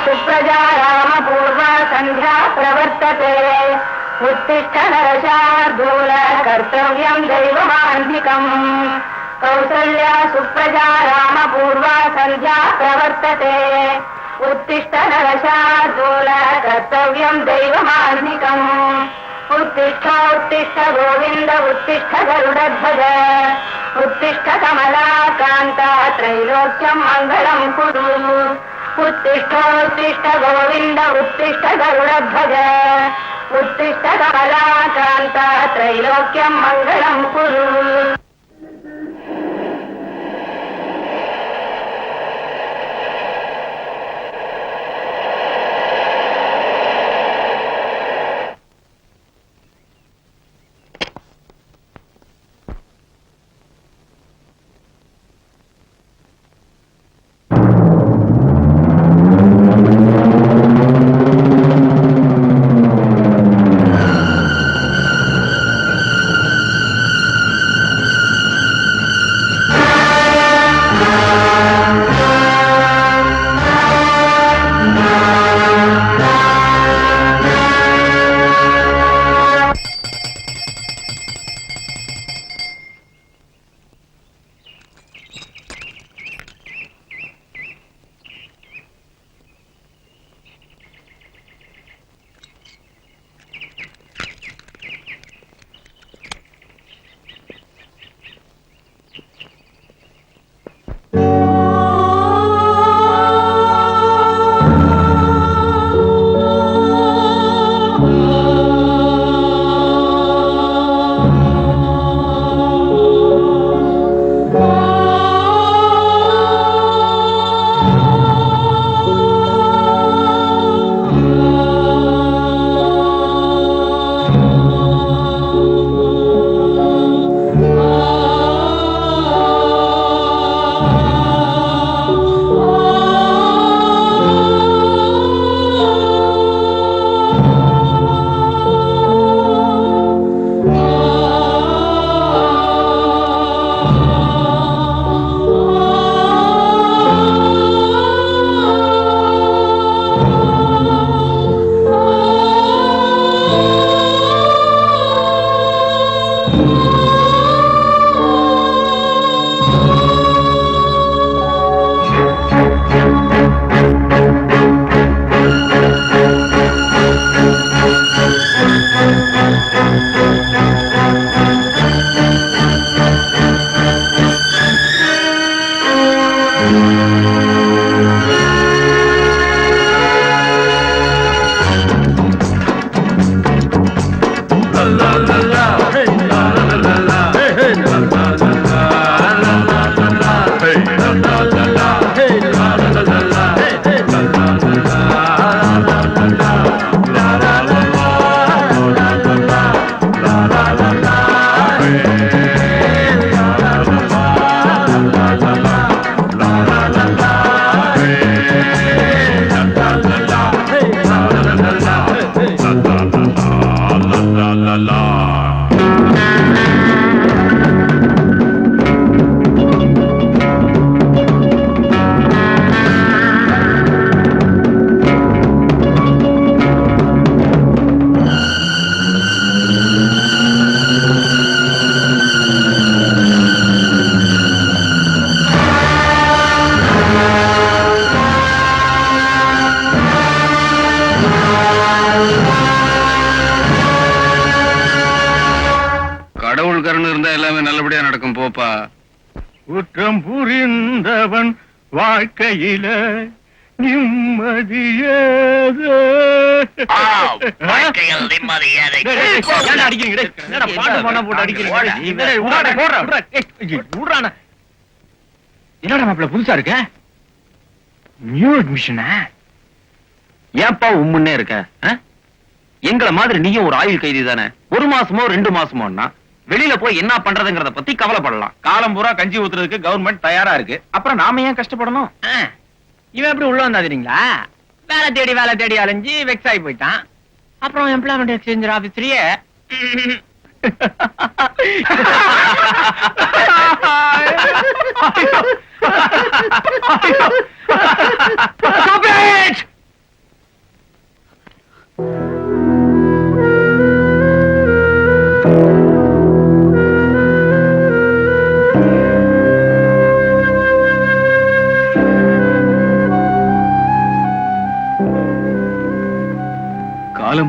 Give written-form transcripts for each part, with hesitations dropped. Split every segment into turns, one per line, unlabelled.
सुप्रजा रामपूर्वा सन्ध्या प्रवर्तते उत्तिष्ठ नरशार्दूल कर्तव्यम् दैवमान्धिकम् कौसल्या सुप्रजा रामपूर्वा सन्ध्या प्रवर्तते उत्तिष्ठ नरशार्दूल कर्तव्यम् दैवमान्धिकम् उत्तिष्ठ उत्तिष्ठ गोविन्द उत्तिष्ठ गरुडध्वज उत्तिष्ठ कमलाकान्ता त्रैलोक्यम् मङ्गलम् कुरु उत्तिष्ठ उत्तिष्ठ गोविन्द उत्तिष्ठ गरुडध्वज उत्तिष्ठ कमलाकान्ता त्रैलोक्यम् मङ्गलम् कुरु
குற்றம் புரிந்தவன் வாழ்க்கையில நிம்மதியேது.
என்னடா மாப்பிள்ள புதுசா இருக்க? நியூ அட்மிஷனா? ஏப்பா உம்முன்னே இருக்க? எங்களை மாதிரி நீயும் ஒரு ஆயுள் கைதி தானே. 1 மாசமோ 2 மாசமோன்னா வெளியில போய் என்ன பண்றதுங்கிறத பத்தி கவலைப்படலாம். காலம் பூரா கஞ்சி ஊத்துறதுக்கு கவர்மெண்ட் தயாரா இருக்கு. அப்புறம் நாம ஏன் கஷ்டப்படணும்?
இவன் எப்படி உள்ள வந்தாதீங்களா? வேலை தேடி அலைஞ்சு வெக்ஸ் ஆகி போயிட்டான். அப்புறம் எம்ப்ளாய்மெண்ட் எக்ஸ்சேஞ்ச் ஆபீஸ்லயே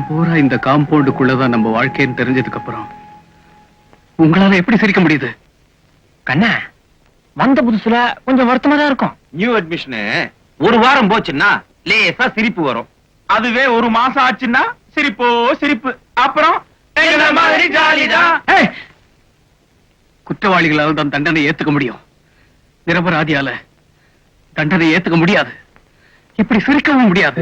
காலம் பூரா இந்த காம்பவுண்டுக்குள்ளதான் நம்ம வாழ்க்கைன்னு தெரிஞ்சதுக்கு அப்புறம் உங்களால எப்படி சிரிக்க முடியுது?
கண்ணா, வந்த புதுசுல கொஞ்சம் வருத்தமா தான் இருக்கும்.
நியூ அட்மிஷன் ஒரு வாரம் போச்சுன்னா லேசா சிரிப்பு வரும்.
அதுவே ஒரு மாசம் ஆச்சுன்னா சிரிப்போ சிரிப்பு. அப்புறம் எங்கள மாதிரி ஜாலிதான்.
ஏய்! குற்றவாளிகளால் தான் தண்டனை ஏத்துக்க முடியும், நிரபராதியால தண்டனை ஏத்துக்க முடியாது. இப்படி சிரிக்கவும் முடியாது.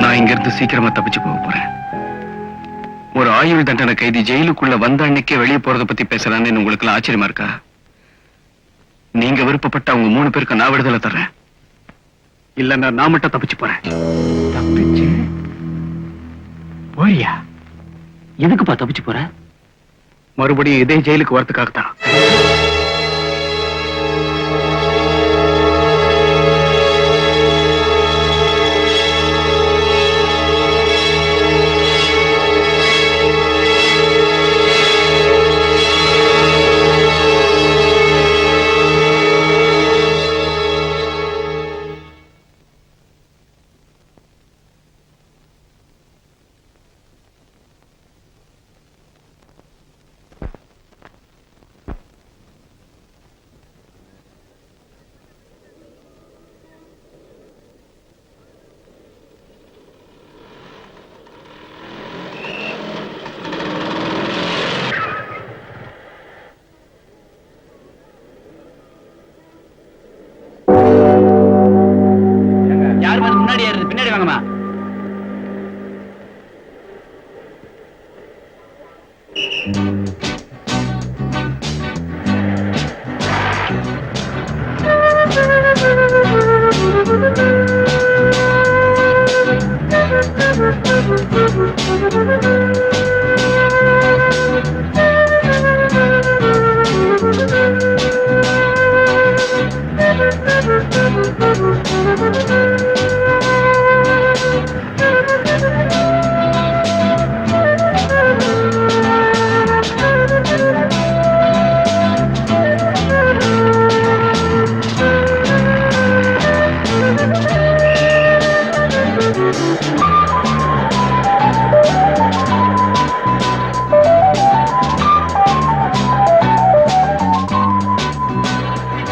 நான் இங்கிருந்து சீக்கிரமா தப்பிச்சு போக போறேன். ஒரு ஆயுள் தண்டனை கைதி ஜெயிலுக்குள்ள வந்த அன்னைக்கே வெளியே போறத பத்தி பேசுறான்னு உங்களுக்கு எல்லாம் ஆச்சரியமா இருக்கா? நீங்க விருப்பப்பட்ட அவங்க 3 பேருக்கு நான் விடுதலை தர்றேன். இல்லன்னா நான் மட்டும் தப்பிச்சு போறேன்.
தப்பிச்சு போறியா?
எதுக்குப்பா தப்பிச்சு போற?
மறுபடியும் இதே ஜெயிலுக்கு வரதுக்காகத்தான்.
யாருமே முன்னாடி ஏறுது, பின்னாடி வாங்கம்மா.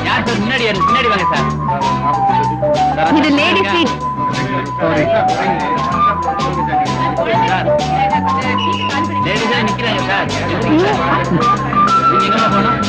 யார் சார் முன்னாடி ஏறுது, பின்னாடி வாங்க சார்.
இது லேடி சீட்.
லேடிஸா நிக்கிறாங்க சார். நீங்க எங்க போகணும்?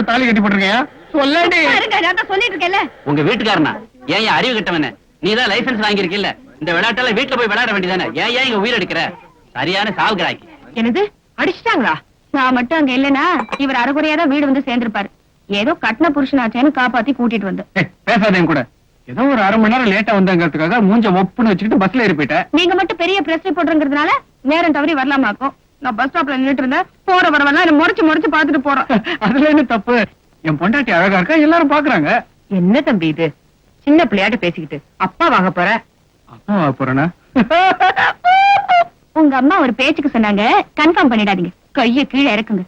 தாலி கட்டி போட்டிருக்கேன்.
உங்க வீட்டுக்காரனா? ஏன் அறிவு கட்டவன? நீதான் லைசன்ஸ் வாங்கியிருக்கல. இந்த விளையாட்டெல்லாம் வீட்டுல போய் விளையாட வேண்டியதானே? ஏன் இங்க உயிர் எடுக்கிற? சரியான சாவுகிறாக்கி.
என்னது அடிச்சிட்டாங்களா? நான் மட்டும் அங்க இல்லனா இவர் அரைகுறையாதான் வீடு வந்து சேர்ந்திருப்பாரு. ஏதோ கட்டின புருஷனாச்சேன்னு காப்பாத்தி கூட்டிட்டு வந்து.
பேசாதேன் கூட. ஏதோ ஒரு 1/2 மணி நேரம் லேட்டா வந்தங்கிறதுக்காக மூஞ்ச ஒப்புன்னு வச்சுக்கிட்டு பஸ்ல ஏறி போயிட்டேன்.
நீங்க மட்டும் பெரிய பிரஸ் ரிப்போர்ட்ங்கிறதுனால நேரம் தவறி வரலாமாக்கும். நான் பஸ் ஸ்டாப்ல நின்னுட்டு இருந்தேன். போற வரவெல்லாம் என்ன முறைச்சு பாத்துட்டு போறோம்.
அதுல என்ன தப்பு? என் பொண்டாட்டி அழகா இருக்கா, எல்லாரும் பாக்குறாங்க.
என்ன தம்பி இது? சின்ன பிள்ளையாட்ட பேசிக்கிட்டு அப்பா வாங்க போற.
அப்பா போறேனா?
உங்க அம்மா ஒரு பேச்சுக்கு சொன்னாங்க, கன்ஃபார்ம் பண்ணிடாதீங்க. கைய கீழே இறக்குங்க.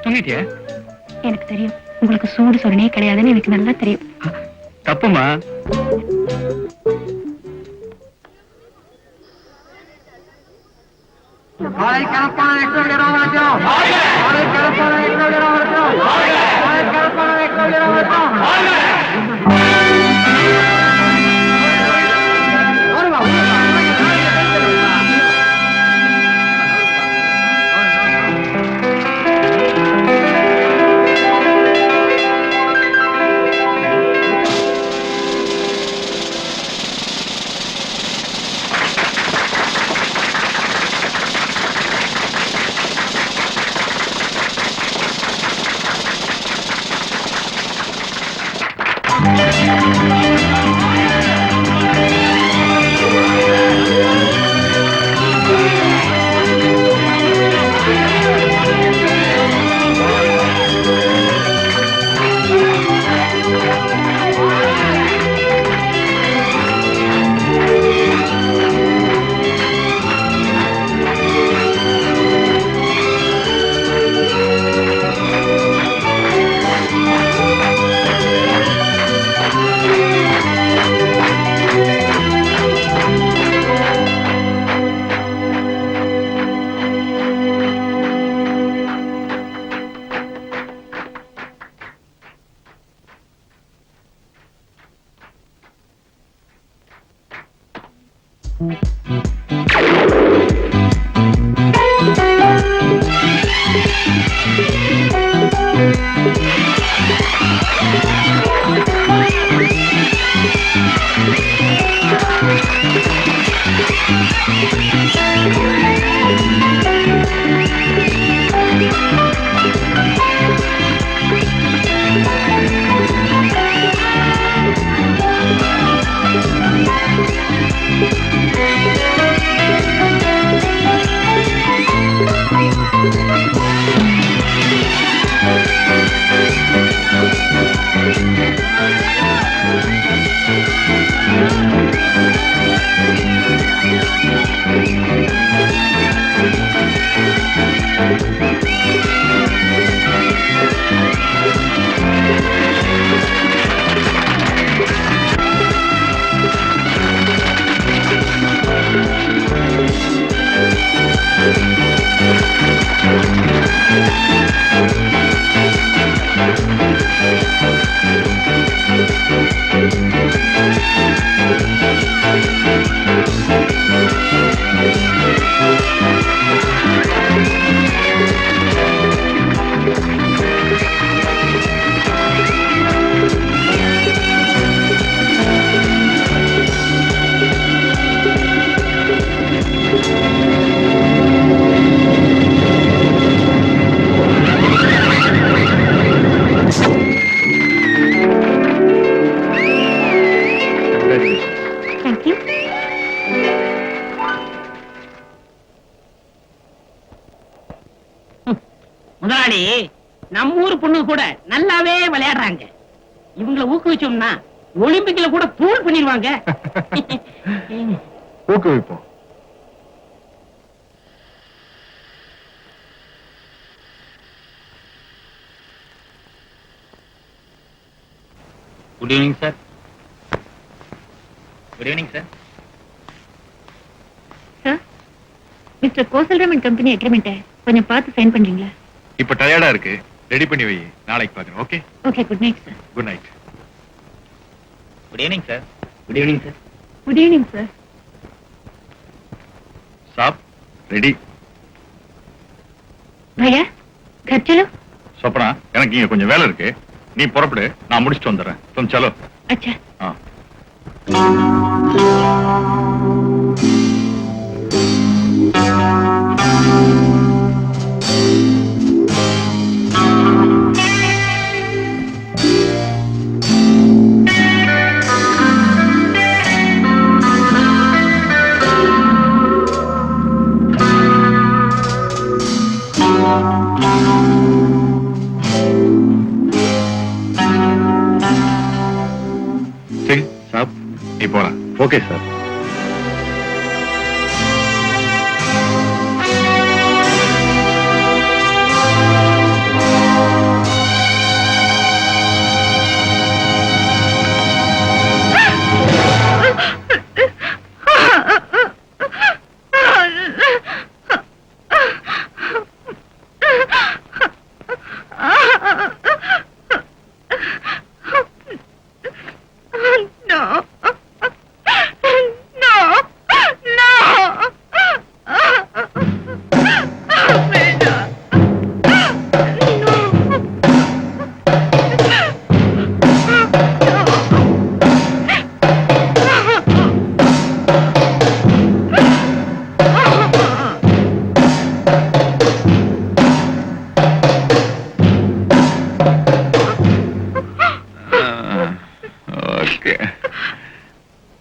தூங்கிட்டியா?
எனக்கு தெரியும் உங்களுக்கு சூடு சொரணே கிடையாதுன்னு எனக்கு நல்லா தெரியும்.
தப்புமா.
தேங்க்யூ.
முதலாளி, நம்ம ஊர் பொண்ணு கூட நல்லாவே விளையாடுறாங்க. இவங்கள ஊக்குவிச்சோம்னா ஒலிம்பிக்ல கூட பூல் பண்ணிடுவாங்க.
ஊக்குவிப்போம்.
Good evening sir. Good evening sir.
Sir, mister Kosalraman company அக்ரிமெண்ட்டை கொஞ்சம் பார்த்து சைன் பண்றீங்களா?
இப்ப டயர்டா இருக்கு, ரெடி பண்ணி வை, நாளைக்கு பாக்குறேன். Okay,
okay, good night sir.
Good night.
Good evening sir. Good evening sir.
Good evening sir.
சாப் ரெடி.
भैया घर चलो.
சொப்பனா, எனக்கு இங்க கொஞ்சம் வேலை இருக்கு, நீ புறப்படு, நான் முடிச்சுட்டு வந்துடுறேன். तुम चलो.
अच्छा.
हाँ. सिंह साहब, நீ போலாம். Okay sir.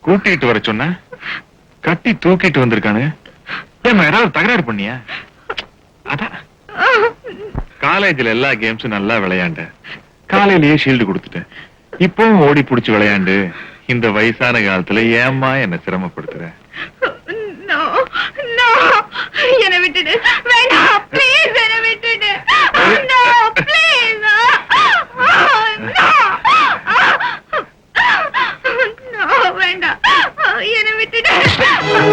கூட்டிட்டு வர சொன்ன கட்டி தூக்கிட்டு வந்திருக்கானு. ஏமா யாராவது தகராறு பண்ணியா? அதான் காலேஜ்ல எல்லா கேம்ஸும் நல்லா விளையாண்ட, காலையிலேயே ஷீல்டு கொடுத்துட்டேன். இப்பவும் ஓடி புடிச்சு விளையாண்டு இந்த வயசான காலத்துல ஏம்மா என்ன சிரமப்படுத்துற?
என்னை விட்டுடு, வேண்டாம் ப்ளீஸ், என்னை விட்டுடு. No, please. No, வேண்டாம், என்னை விட்டுடு. வேண்டாம்,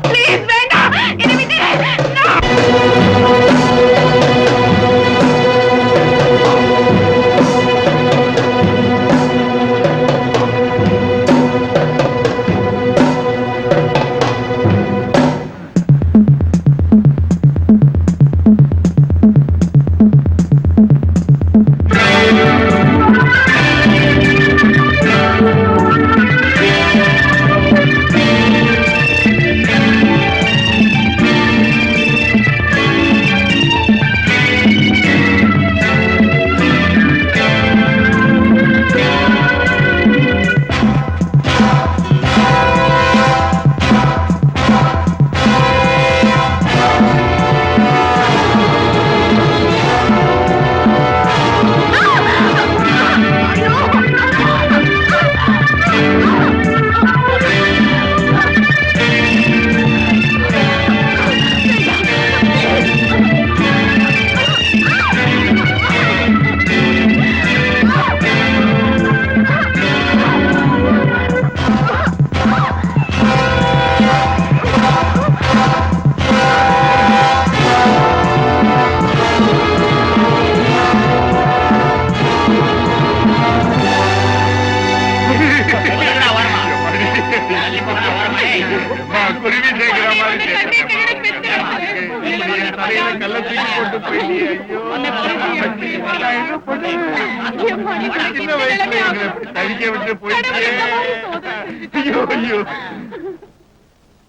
ப்ளீஸ், வேண்டாம், என்னை விட்டுடு.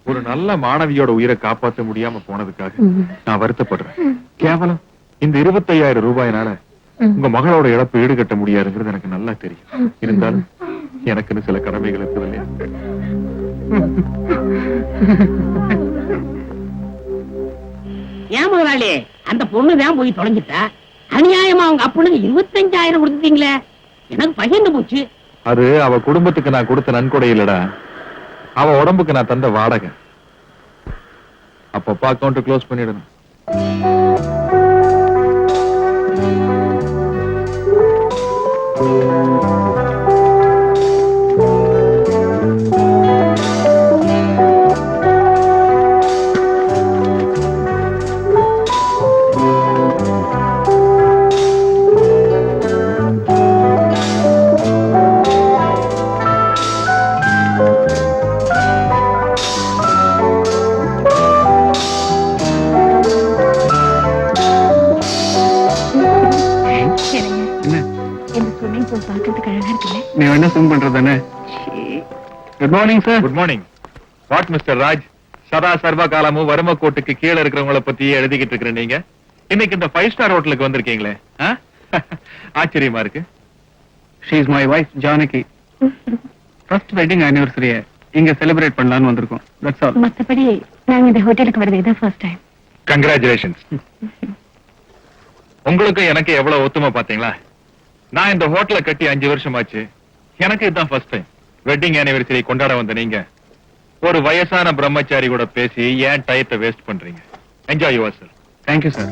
ஒரு நல்ல மாணவியோட உயிரை காப்பாற்ற முடியாம போனதுக்காக நான் வருத்தப்படுறேன். கேவலம் இந்த 25,000 ரூபாயினால உங்க மகளோட இழப்பு ஈடுகட்ட முடியாதுங்கிறது எனக்கு நல்லா தெரியும். இருந்தாலும் எனக்குன்னு சில கடமைகள் இருக்குது இல்லையா?
ஏன் முதலாளி, அந்த பொண்ணுதான் போய் தொலைஞ்சிட்டா. அநியாயமா அவங்க அப்பனுக்கு 25,000 கொடுத்துட்டீங்களே, எனக்கு பகிர்ந்து போச்சு.
அது அவ குடும்பத்துக்கு நான் கொடுத்த நன்கொடை இல்லடா, அவ உடம்புக்கு நான் தந்த வாடகை. அப்பப்ப அக்கௌண்ட் க்ளோஸ் பண்ணிடணும்.
நீ என்ன சும் பண்றதானே? Good morning sir.
Good morning. What mister Raj, சதா சர்வ காலமும் வறும கோட்டுக்கு கீழே இருக்கிறவங்கள பத்தியே எழுதிக்கிட்டு இருக்கிற நீங்க இன்னைக்கு இந்த 5 ஸ்டார் ஹோட்டலுக்கு வந்திருக்கீங்களே, ஆச்சரியமா இருக்கு.
She is my wife Janaki. First wedding ஆனிவர்சரியை இங்க செலிப்ரேட் பண்ணலாம்னு வந்திருக்கோம். That's all.
மத்தபடி நாங்க இந்த ஹோட்டலுக்கு வரது இதான் ஃபர்ஸ்ட் டைம்.
கங்க்ராச்சுலேஷன்ஸ். உங்களுக்கு எனக்கு எவ்வளவு ஒத்துமை பாத்தீங்களா? நான் இந்த ஹோட்டலை கட்டி 5 வருஷம் ஆச்சு. எனக்கு இதுதான் ஃபர்ஸ்ட் டைம். வெட்டிங் ஆனிவர்சரி கொண்டாட வந்த நீங்க ஒரு வயசான பிரம்மச்சாரி கூட பேசி ஏன் டயத்தை வேஸ்ட் பண்றீங்க? Enjoy your self.
Thank you sir.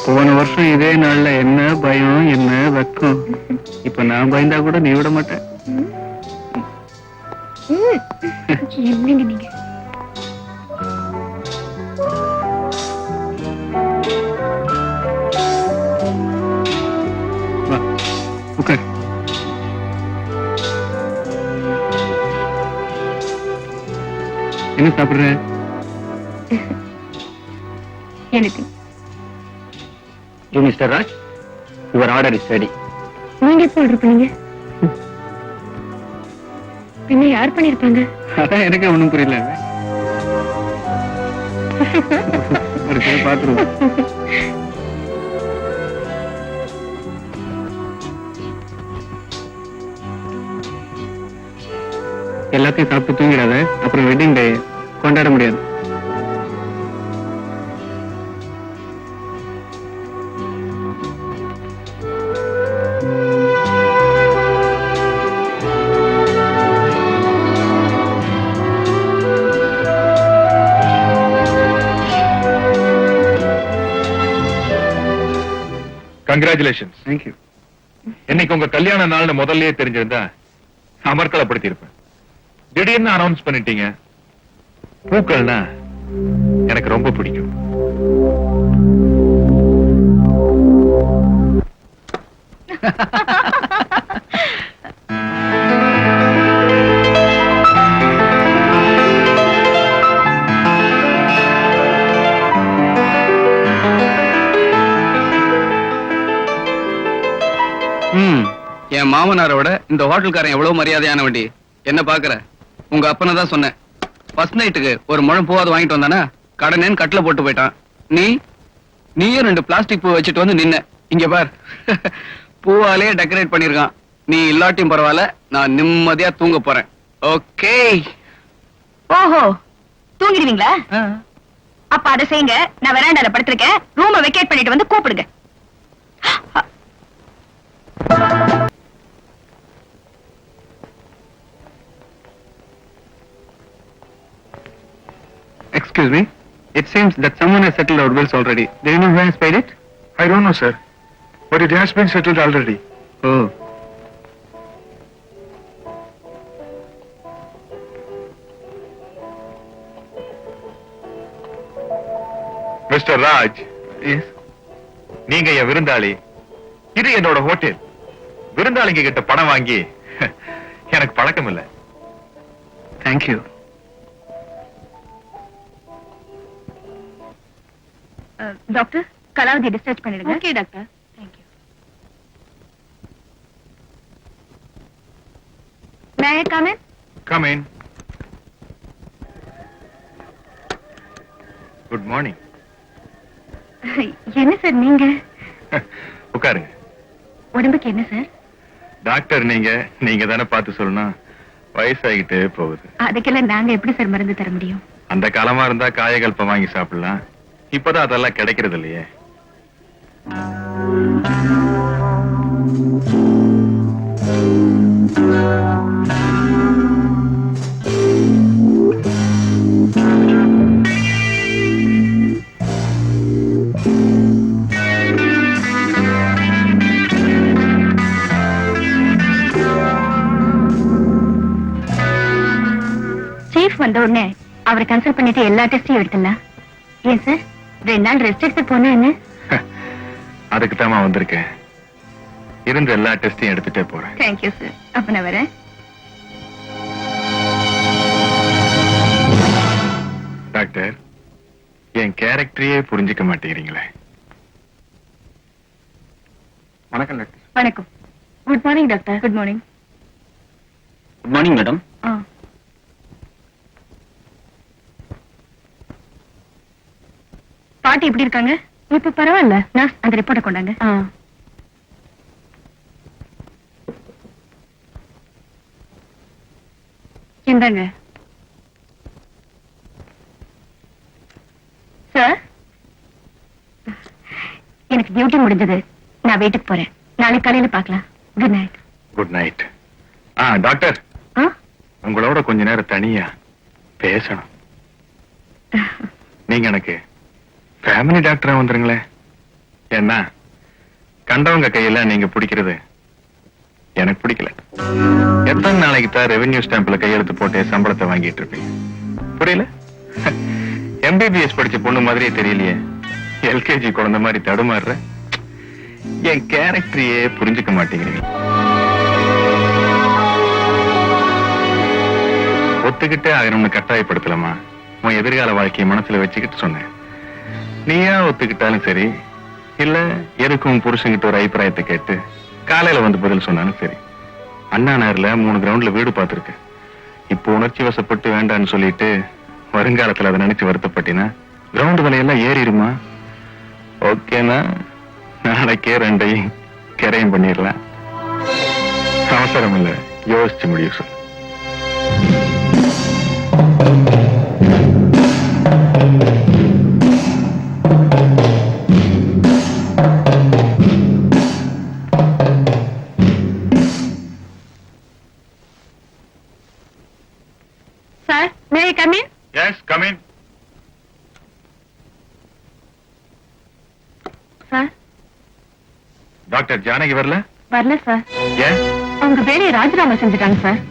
போன வருஷம் இதே நாள்ல என்ன பயம் என்ன வெக்கம். இப்ப நான் பயந்தா கூட நீ விட மாட்டேன்.
என்னங்க நீங்க?
வா உட்கார். என்ன சாப்பிடுற?
எனக்கு.
You mister Raj, your order is ready.
நீங்க எப்போ ஆர்டர் பண்ணீங்க? பின்ன யார் பண்ணிருப்பாங்க?
அதான் எனக்கு ஒண்ணும் புரியல. பாத்துருவோம். எல்லாத்தையும் சாப்பிட்டு தூங்கிடாத, அப்புறம் வெட்டிங் டே கொண்டாட முடியாது.
கங்க்ராச்சுலேஷன்ஸ்.
தேங்க்யூ.
இன்னைக்கு உங்க கல்யாண நாள்னு முதல்லயே தெரிஞ்சிருந்தா அமர்க்கலப்படுத்தி இருப்பேன். திடீர்னு அனௌன்ஸ் பண்ணிட்டீங்க. பூக்கள்னா எனக்கு ரொம்ப பிடிக்கும்.
என் மாமனாரோட இந்த ஹோட்டல்காரன் எவ்வளவு மரியாதையான வண்டி. என்ன பாக்குற? உங்க அப்பனை தான் சொன்னேன். ஃபர்ஸ்ட் நைட்டுக்கு ஒரு முழம் பூவாது வாங்கிட்டு வந்தானா கடனேன்னு கட்டில போட்டு போயிட்டான். நீயும் 2 பிளாஸ்டிக் பூ வச்சுட்டு வந்து நின்ன. இங்க பார், பூவாலே டெக்கரேட் பண்ணிருக்கான். நீ இல்லாட்டியும் பரவாயில்ல, நான் நிம்மதியா தூங்க போறேன். ஓகே?
ஓஹோ, தூங்கிடுவீங்களா? அப்ப அதை செய்யுங்க. நான் வெராண்டால படுத்திருக்கேன். ரூமை வெக்கேட் பண்ணிட்டு வந்து கூப்பிடுங்க.
Excuse me. It seems that someone has settled our bills already. Do you know who has paid it?
I don't know, sir. But it has been settled already.
Oh.
Mister Raj,
Yes.
நீங்க என் விருந்தாளி. இது என்னோட hotel. விருந்தாளிங்க கிட்ட பணம் வாங்கி எனக்கு பழக்கம் இல்ல.
Thank you.
Doctor, Kalavathi discharge பண்ணிடுங்க. Okay doctor. Thank you. May I come in?
Come in. Good morning.
என்ன சார் நீங்க?
உட்காருங்க.
உடம்புக்கு என்ன சார்?
டாக்டர் நீங்க தானே பார்த்து சொல்லணும். வயசாகிட்டே போகுது.
அதுக்கெல்லாம் நாங்க எப்படி சார் மருந்து தர முடியும்?
அந்த காலமா இருந்தா காயகல்பம் வாங்கி சாப்பிடலாம். இப்பதான் அதெல்லாம் கிடைக்கிறது இல்லையே.
சீஃப் வந்த உடனே அவரை கன்சல்ட் பண்ணிட்டு எல்லா டெஸ்டையும் எடுத்துடலாம். ஏன் சார் 2 நாள் ரெஸ்ட் எடுத்து போனா என்ன?
அதுக்கு தான் வந்திருக்கேன். இருந்த எல்லா டெஸ்டையும் எடுத்துட்டே போறேன்.
Thank you sir. அப்ப நான் வரேன்.
டாக்டர், என் கேரக்டரையே புரிஞ்சுக்க மாட்டேங்கிறீங்களே.
வணக்கம் டாக்டர்.
வணக்கம். Good morning doctor. Good morning.
Good morning madam.
பாட்டி எப்படி இருக்காங்க? இப்ப பரவாயில்ல. நர்ஸ் அந்த ரிப்போர்ட்டை கொண்டாங்க. இந்தாங்க சார். எனக்கு டியூட்டி முடிஞ்சது. நான் வீட்டுக்கு போறேன். நாளைக்கு காலையில பார்க்கலாம். Good night.
Good night. Doctor, உங்களோட கொஞ்ச நேரம் தனியா பேசணும். நீங்க எனக்கு ஃபேமிலி டாக்டரா வந்துருங்களேன். ஏன்னா கண்டவங்க கையில நீங்க பிடிக்கிறது எனக்கு பிடிக்கல. எத்தனை நாளைக்கு தான் ரெவென்யூ ஸ்டாம்ப்ல கையெழுத்து போட்டு சம்பளத்தை வாங்கிட்டு இருப்பீங்க? புரியல? எம்பிபிஎஸ் படிச்ச பொண்ணு மாதிரியே தெரியலையே. எல்கேஜி குழந்தை மாதிரி தடுமாறுற. என் கேரக்டரையே புரிஞ்சுக்க மாட்டேங்கிறீங்க. ஒத்துக்கிட்டே ஆயிரம்னு கட்டாயப்படுத்தலாமா? உன் எதிர்கால வாழ்க்கையை மனசுல வச்சுக்கிட்டு சொன்னேன். நீயா ஒத்துக்கிட்டாலும் சரி, இல்ல எதுக்கும் புருஷன்கிட்ட ஒரு அபிப்பிராயத்தை கேட்டு காலையில வந்து பதில் சொன்னாலும் சரி. அண்ணா நகர்ல 3 கிரவுண்ட்ல வீடு பார்த்திருக்கேன். இப்போ உணர்ச்சி வசப்பட்டு வேண்டான்னு சொல்லிட்டு வருங்காலத்துல அதை நினைச்சு வருத்தப்பட்டினா கிரவுண்ட் விலையெல்லாம் ஏறிடுமா? ஓகேனா நாளைக்கே 2ஐயும் கிரையும் பண்ணிடலாம். அவசரம் இல்ல, யோசிச்சு முடிவு சொல்லு.
Sir, may I come in?
Yes, come in.
Sir,
doctor Janaki வரல?
வரல சார்.
ஏன்?
அவங்க வேலையை ராஜினாமா செஞ்சுட்டாங்க சார்.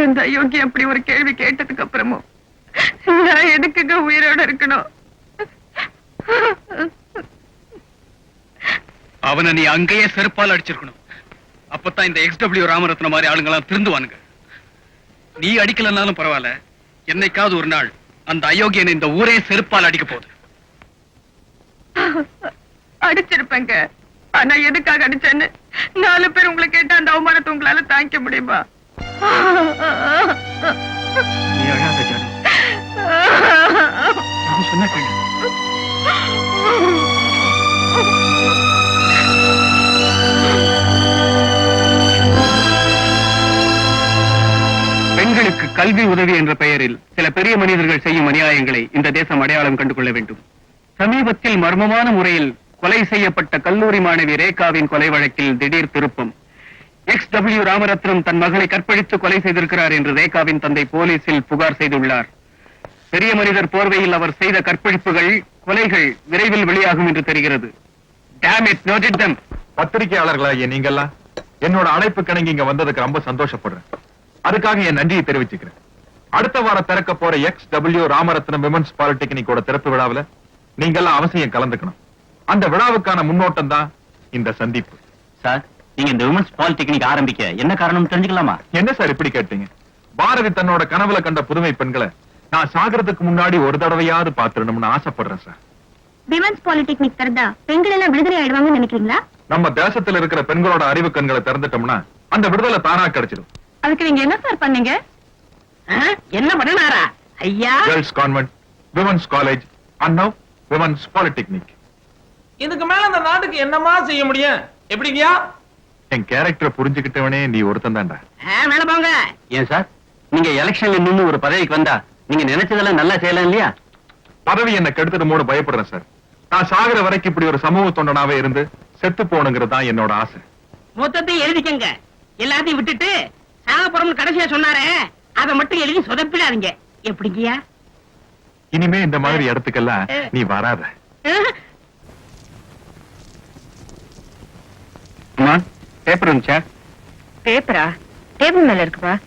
இந்த யோகி அப்படி ஒரு கேள்வி கேட்டதுக்கு அப்புறமும் நான் எதுக்குங்க உயிரோட இருக்கணும்?
அவனை நீ அங்கேயே செருப்பால் அடிச்சிருக்கணும். அப்பதான் இந்த XW ராமரத்ன மாதிரி ஆளுங்கெல்லாம் திருந்துவானுங்க. நீ அடிக்கலன்னாலும் பரவாயில்ல, என்னைக்காவது ஒரு நாள் அந்த அயோக்கியனை இந்த ஊரே செருப்பால் அடிக்க போகுது.
அடிச்சிருப்பேங்க. ஆனா எதுக்காக அடிச்சேன்னு 4 பேர் உங்களை கேட்ட அந்த அவமானத்தை உங்களால தாங்கிக்க முடியுமா?
நீ அழாத ஜானு. நான் சொன்ன கேளு. பெண்களுக்கு கல்வி உதவி என்ற பெயரில் சில பெரிய மனிதர்கள் செய்யும் அநியாயங்களை இந்த தேசம் அடையாளம் கண்டு கொள்ள வேண்டும். சமீபத்தில் மர்மமான முறையில் கொலை செய்யப்பட்ட கல்லூரி மாணவி ரேகாவின் கொலை வழக்கில் திடீர் திருப்பம். XW ராமரத்னம் தன் மகளை கற்பழித்து கொலை செய்திருக்கிறார் என்று ரேகாவின் தந்தை போலீசில் புகார் செய்துள்ளார். பெரிய மனிதர் போர்வையில் அவர் செய்த கற்பழிப்புகள், கொலைகள் விரைவில் வெளியாகும் என்று தெரிகிறது. Damn it, noted them.
பத்திரிகையாளர்களாகிய நீங்கெல்லாம் என்னோட அழைப்பு கிணங்கி இங்க வந்ததுக்கு ரொம்ப சந்தோஷப்படுறேன். அதுக்காக என் நன்றியை தெரிவிச்சுக்கிறேன். அடுத்த வாரம் திறக்க போற XW ராமரத்னம் விமன்ஸ் பாலிடெக்னிக்கோட திறப்பு விழாவில் நீங்கெல்லாம் அவசியம் கலந்துக்கணும். அந்த விழாவுக்கான முன்னோட்டம் தான் இந்த சந்திப்பு.
சார், நீங்க இந்த விமன்ஸ் பாலிடெக்னிக் ஆரம்பிக்க என்ன காரணம் தெரிஞ்சுக்கலாமா?
என்ன சார் இப்படி கேட்டீங்க? பாரதி தன்னோட கனவுல கண்ட புதுமை பெண்களை நான் சாகிறதுக்கு முன்னாடி ஒரு தடவையாவது பாத்துடணும்னு ஆசைப்படுறேன் சார்.
விமன்ஸ் பாலிடெக்னிக் திறந்தா பெண்கள் எல்லாம் விடுதலை ஆயிடுவாங்கன்னு நினைக்கிறீங்களா?
நம்ம தேசத்துல இருக்கிற பெண்களோட அறிவு கண்களை திறந்துட்டோம்னா அந்த விடுதலை தானா கிடைச்சிடும்.
அதுக்கு நீங்க என்ன சார் பண்ணீங்க?
என்ன பண்ணனாரா ஐயா?
Girls convent, women's college, and now women's polytechnic.
இதுக்கு மேல அந்த நாட்டுக்கு என்னமா செய்ய முடியும்? எப்படிங்கயா?
என் கேரக்டரை புரிஞ்சுக்கிட்டவனே நீ ஒருத்தன் தான்டா.
மேல போங்க.
ஏன் சார், நீங்க எலெக்ஷன்ல நின்னு ஒரு பதவிக்கு வந்தா நீங்க நினைச்சதெல்லாம் நல்லா செய்யலாம் இல்லையா?
பதவி என்ன கெடுத்துட்டு பயப்படுறேன் சார். நான் சாகிற வரைக்கும் இப்படி ஒரு சமூக தொண்டனாவே இருந்து செத்து போகணுங்கிறது தான் என்னோட ஆசை.
மொத்தத்தையும் எழுதிக்கங்க. எல்லாத்தையும் விட்டுட்டு சாகப்புறம் கடைசியா சொன்னாரே அதை மட்டும் எழுதி சொதப்பிடாதீங்க. எப்படிங்கயா?
இனிமே இந்த மாதிரி இடத்துக்கெல்லாம் நீ வராத.
பேப்பர் இருந்துச்சா?
பேப்பரா? டேபிள் மேல இருக்குப்பா.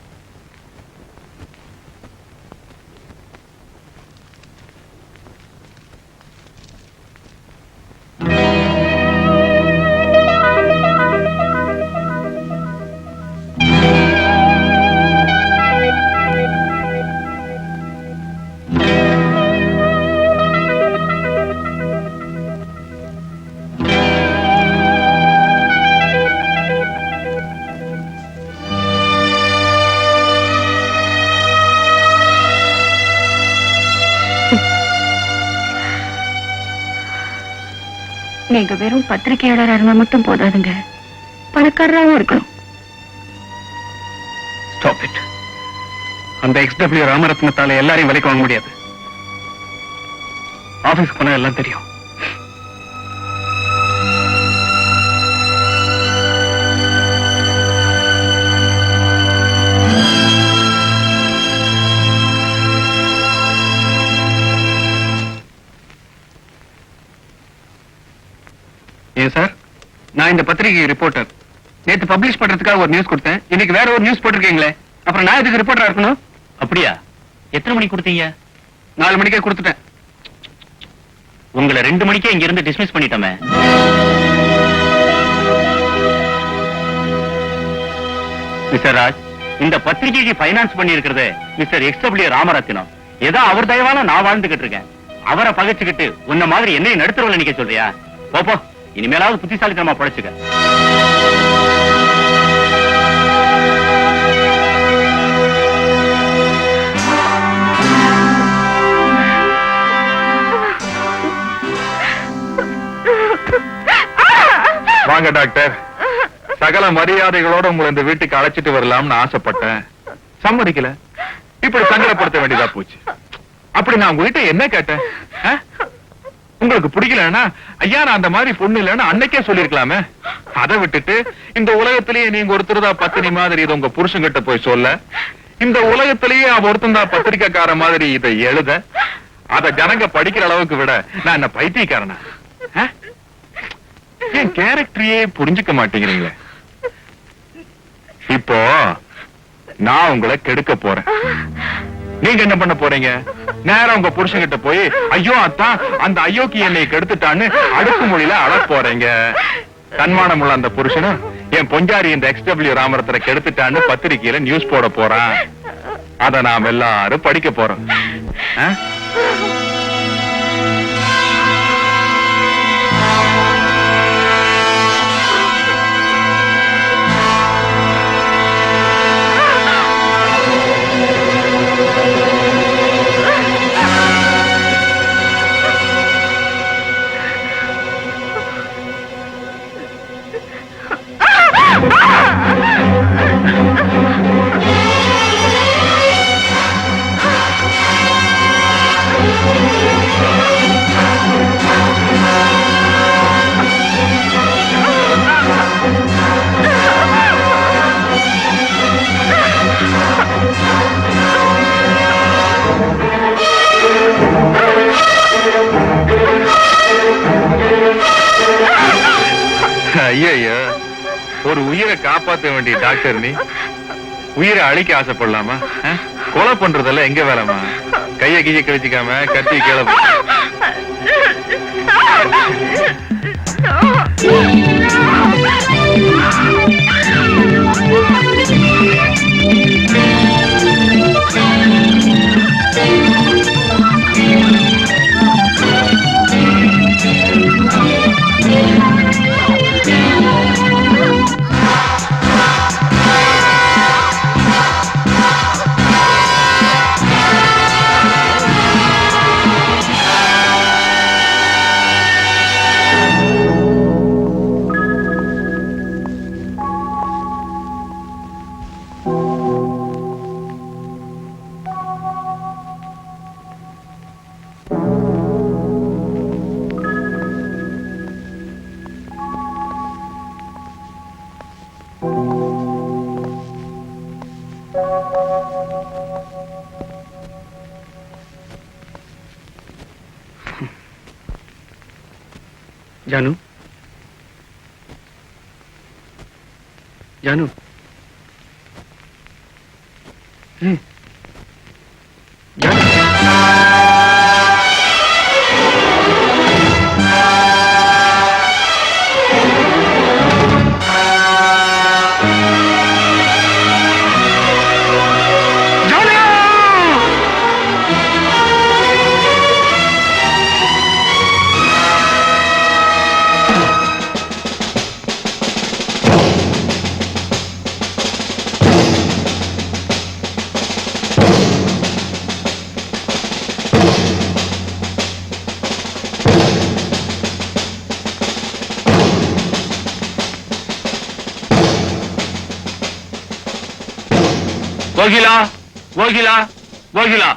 நீங்க வெறும் பத்திரிகையாளரா இருந்தா மட்டும் போதாதுங்க, பணக்காரராகவும் இருக்கணும்.
Stop it. அந்த XW ராமரத்னத்தால எல்லாரையும் விலைக்கு வாங்க முடியாது. ஆபீஸ் போனா எல்லாம் தெரியும். ஏன் சார், நான் இந்த பத்திரிகை ரிப்போர்ட்டர். நேத்து பப்ளிஷ் பண்றதுக்காக ஒரு நியூஸ் கொடுத்தேன். இன்னைக்கு வேற ஒரு நியூஸ் போட்டிருக்கீங்களே, அப்புறம் நான் இதுக்கு ரிப்போர்ட்டரா இருக்கணும்?
அப்படியா? எத்தனை மணிக்கு கொடுத்தீங்க?
4 மணிக்கே கொடுத்துட்டேன்.
உங்களை 2 மணிக்கே இங்க இருந்து டிஸ்மிஸ் பண்ணிட்டோமே. மிஸ்டர் ராஜ், இந்த பத்திரிகைக்கு பைனான்ஸ் பண்ணி இருக்கிறது மிஸ்டர் XW ராமரத்தினம். ஏதோ அவர் தயவால நான் வாழ்ந்துகிட்டு இருக்கேன். அவரை பகைச்சுக்கிட்டு உன்ன மாதிரி என்னையும் நடுத்துறவள நிக்க சொல்றியா? போப்போ, இனிமேலாவது புத்திசாலித்தனமா படைச்சுக்க.
வாங்க டாக்டர். சகல மரியாதைகளோட உங்களை இந்த வீட்டுக்கு அழைச்சிட்டு வரலாம்னு ஆசைப்பட்டேன், சம்மதிக்கல. இப்படி சங்கடப்படுத்த வேண்டியதா போச்சு. அப்படி நான் உங்ககிட்ட என்ன கேட்டேன்? உங்களுக்கு பிடிக்கலன்னா ஐயா நான் அந்த மாதிரி பொண்ணு இல்லைன்னு அன்னைக்கே சொல்லிருக்கலாமே. அதை விட்டுட்டு இந்த உலகத்திலேயே நீங்க ஒருத்தர் தான் பத்தினி மாதிரி இதை உங்க புருஷன்கிட்ட போய் சொல்ல, இந்த உலகத்திலேயே அவ ஒருத்தன் தான் பத்திரிக்கைக்கார மாதிரி இதை எழுத, அத ஜனங்க படிக்கிற அளவுக்கு விட நான் என்ன பைத்தியக்காரனா? என் கேரக்டரையே புரிஞ்சுக்க மாட்டேங்கிறீங்களே. இப்போ நான் உங்களை கெடுக்க போறேன். நீங்க என்ன பண்ண போறீங்க? நேரம் உங்க புருஷன்கிட்ட போய் ஐயோ அத்தான் அந்த ஐயோக்கு என்னை கெடுத்துட்டான்னு அடுக்கு மொழியில அழ போறீங்க. தன்மானம் உள்ள அந்த புருஷனும் என் பொஞ்சாரி இந்த XW ராமரத்தனை கெடுத்துட்டான்னு பத்திரிகையில நியூஸ் போட போறான். அத நாம் எல்லாரும் படிக்க போறோம். ஐயோ, ஒரு உயிரை காப்பாற்ற வேண்டிய டாக்டர் நீ உயிரை அழிக்க ஆசைப்படலாமா? கொலை பண்றதெல்லாம் எங்க வேலைமா? கைய கைய கழிச்சுக்காம கத்தி கீழே
जानू जानू
கோகிலா, கோகிலா, கோகிலா.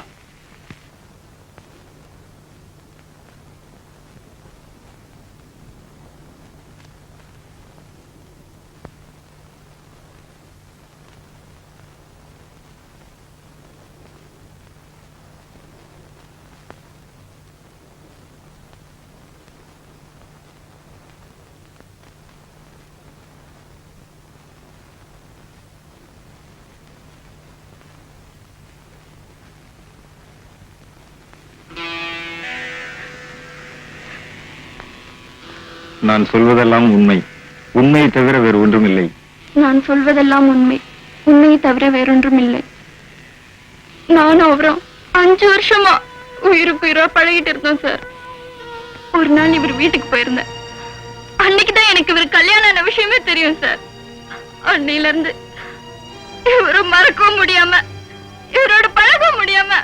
நான் சொல்வதெல்லாம் உண்மை, உண்மையை தவிர வேறு ஒன்றுமில்லை.
நான் சொல்வதெல்லாம் உண்மை, உன்னையை தவிர வேறொன்றும் இல்லை. நானும் அவரும் 5 வருஷமா உயிருக்கு உயிரா பழகிட்டு இருந்தோம் சார். ஒரு நாள் இவர் வீட்டுக்கு போயிருந்தேன். அன்னைக்குதான் எனக்கு இவர் கல்யாணம் ஆன விஷயமே தெரியும் சார். அன்னையில இருந்து இவரை மறக்கவும் முடியாம இவரோட பழக முடியாம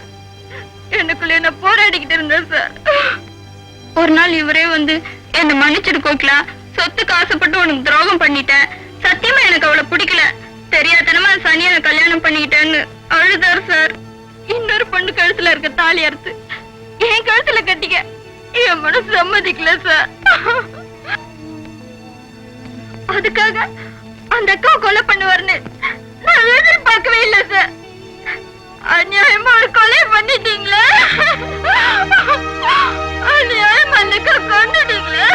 எனக்குள்ள என்ன போராடிக்கிட்டு இருந்தேன் சார். ஒரு நாள் இவரே வந்து என்ன மன்னிச்சிட்டு கோக்கிலா, சொத்துக்கு ஆசைப்பட்டு உனக்கு துரோகம் பண்ணிட்டேன், சத்தியமா எனக்கு அவளை பிடிக்கல, தெரியாதனமா சனியான கல்யாணம் பண்ணிக்கிட்டேன்னு அழுதார் சார். இன்னொரு பொண்ணு கழுத்துல இருக்க தாலி அறுத்து என் கழுத்துல கட்டிக்க என் மனசு சம்மதிக்கல சார். அதுக்காக அந்த அக்கா கொலை பண்ணுவார்னு நான் எதிர்பார்க்கவே இல்லை சார். அநியாயமா ஒரு கொலை பண்ணிட்டீங்களே, அநியாயமா அந்த அக்கா கொண்டுட்டீங்களே.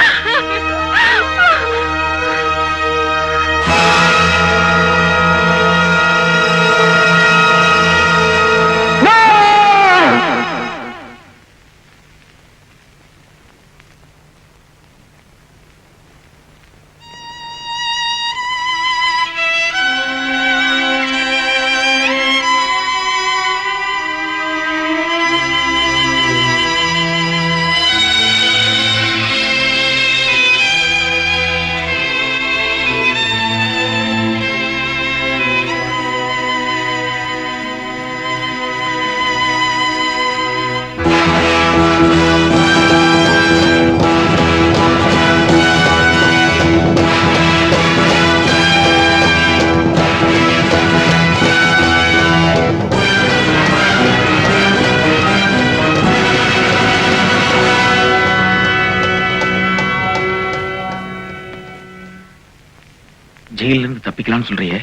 ஜெயில இருந்து தப்பிக்கலாம்னு சொல்றியே,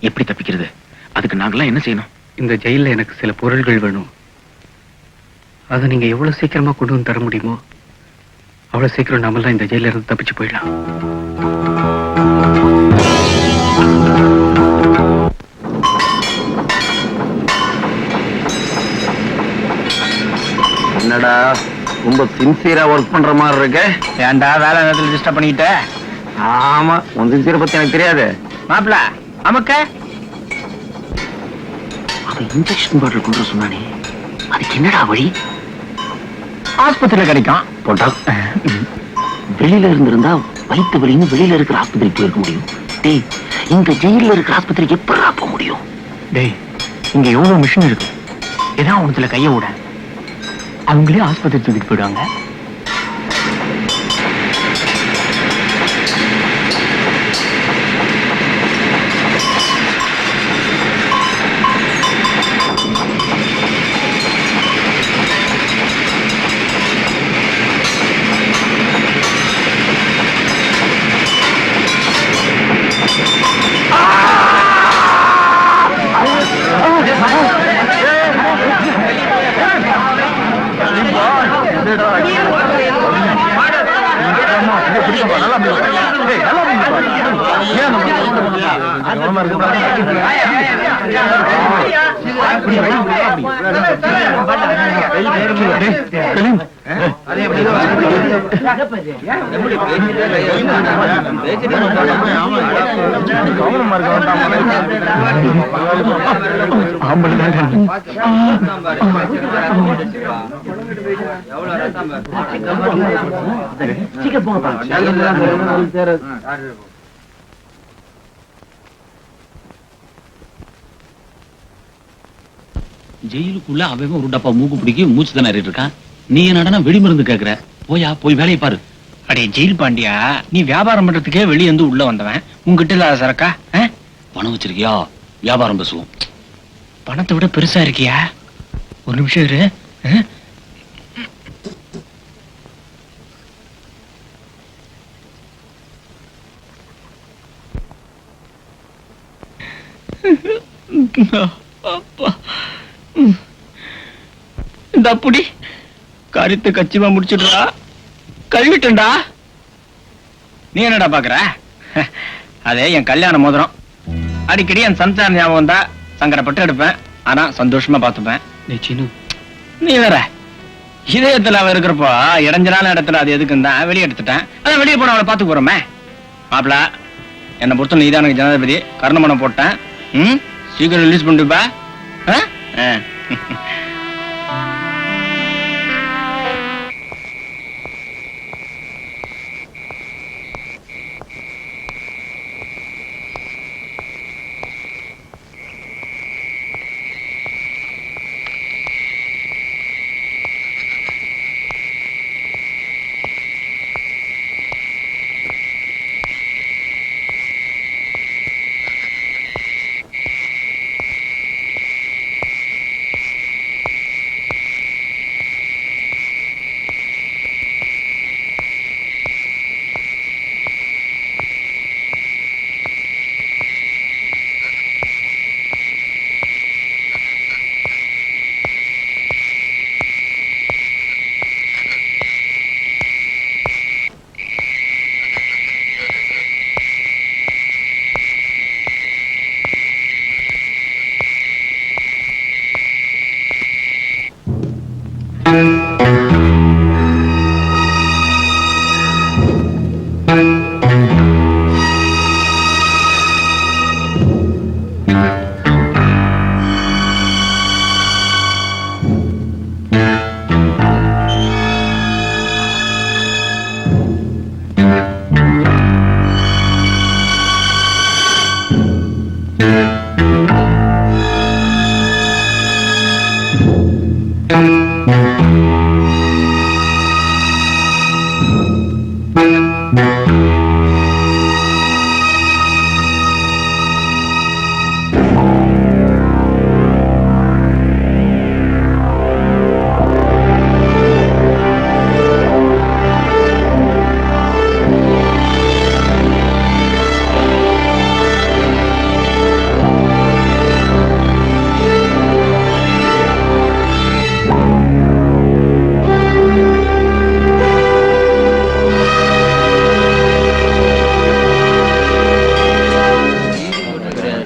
எப்படி தப்பிக்கிறது? அதுக்கு நாங்கெல்லாம் என்ன செய்யணும்?
இந்த ஜெயில எனக்கு சில பொருள்கள் வேணும். அதை நீங்க எவ்வளவு சீக்கிரமா கொண்டு வந்து தர முடியுமோ அவ்வளவு சீக்கிரம் நாமெல்லாம் இந்த ஜெயில இருந்து தப்பிச்சு போயிடலாம்.
என்னடா ரொம்ப சின்சியரா ஒர்க் பண்ற மாதிரி இருக்கு?
ஏன்டா வேலை நேரத்துல டிஸ்டர்ப் பண்ணிக்கிட்ட?
ஆமா, உன் சின்சியரை பத்தி எனக்கு தெரியாது.
மாப்பிள நமக்கு
அவன் இன்ஜெக்ஷன் பாட்டில் கொண்டு வர சொன்னானே, அதுக்கு என்னடா வழி?
ஆஸ்பத்திரியில கிடைக்கும்.
போட்டா வெளியில இருந்திருந்தா வயிற்று வலின்னு வெளியில இருக்கிற ஆஸ்பத்திரிக்கு போயிருக்க முடியும். டேய், இங்க ஜெயில இருக்கிற ஆஸ்பத்திரிக்கு எப்படா போக முடியும்?
டேய், இங்க எவ்வளவு மிஷின் இருக்கு, ஏதாவது ஒண்ணுல கைய விட அவங்களே ஆஸ்பத்திரி தூக்கிட்டு போயிடுவாங்க.
ஜெயிலுக்குள்ள அவன் ஒரு டப்பா மூக்கு பிடிக்கி மூச்சு திணறிட்டு இருக்கான். நீ என்னடா வெடிமருந்து கேக்குற? போயா போய் வேலையை பாரு.
அடே ஜெயில் பாண்டியா, நீ வியாபாரம் பண்றதுக்கே வெளியே வந்து உள்ள வந்தவன், உங்ககிட்ட இல்லாத சரக்கா?
பணம் வச்சிருக்கியா? வியாபாரம் பேசுவோம்.
பணத்தை விட பெருசா இருக்கியா? ஒரு நிமிஷம் இரு. இந்த அப்படி காரியத்தை கச்சிமா முடிச்சுடுறா, கழுவிட்டா. நீ என்னடா பாக்குற? அதே என் கல்யாண மோதிரம். அடிக்கடி என் சம்சார ஞாபகம் தான் சங்கடப்பட்டு எடுப்பேன், ஆனா சந்தோஷமா பாத்துப்பேன். நீ வேற இதயத்துல அவ இருக்கிறப்போ இடைஞ்சலான இடத்துல அது எதுக்குன்னு தான் வெளியே எடுத்துட்டேன். அதான் வெளியே போன அவளை பாத்து போறோமே. மாப்பிள, என்னை பொறுத்த நீதான் எனக்கு ஜனாதிபதி. கர்ணமனம் போட்டேன். சீக்கிரம் ரிலீஸ் பண்ணுப்பா.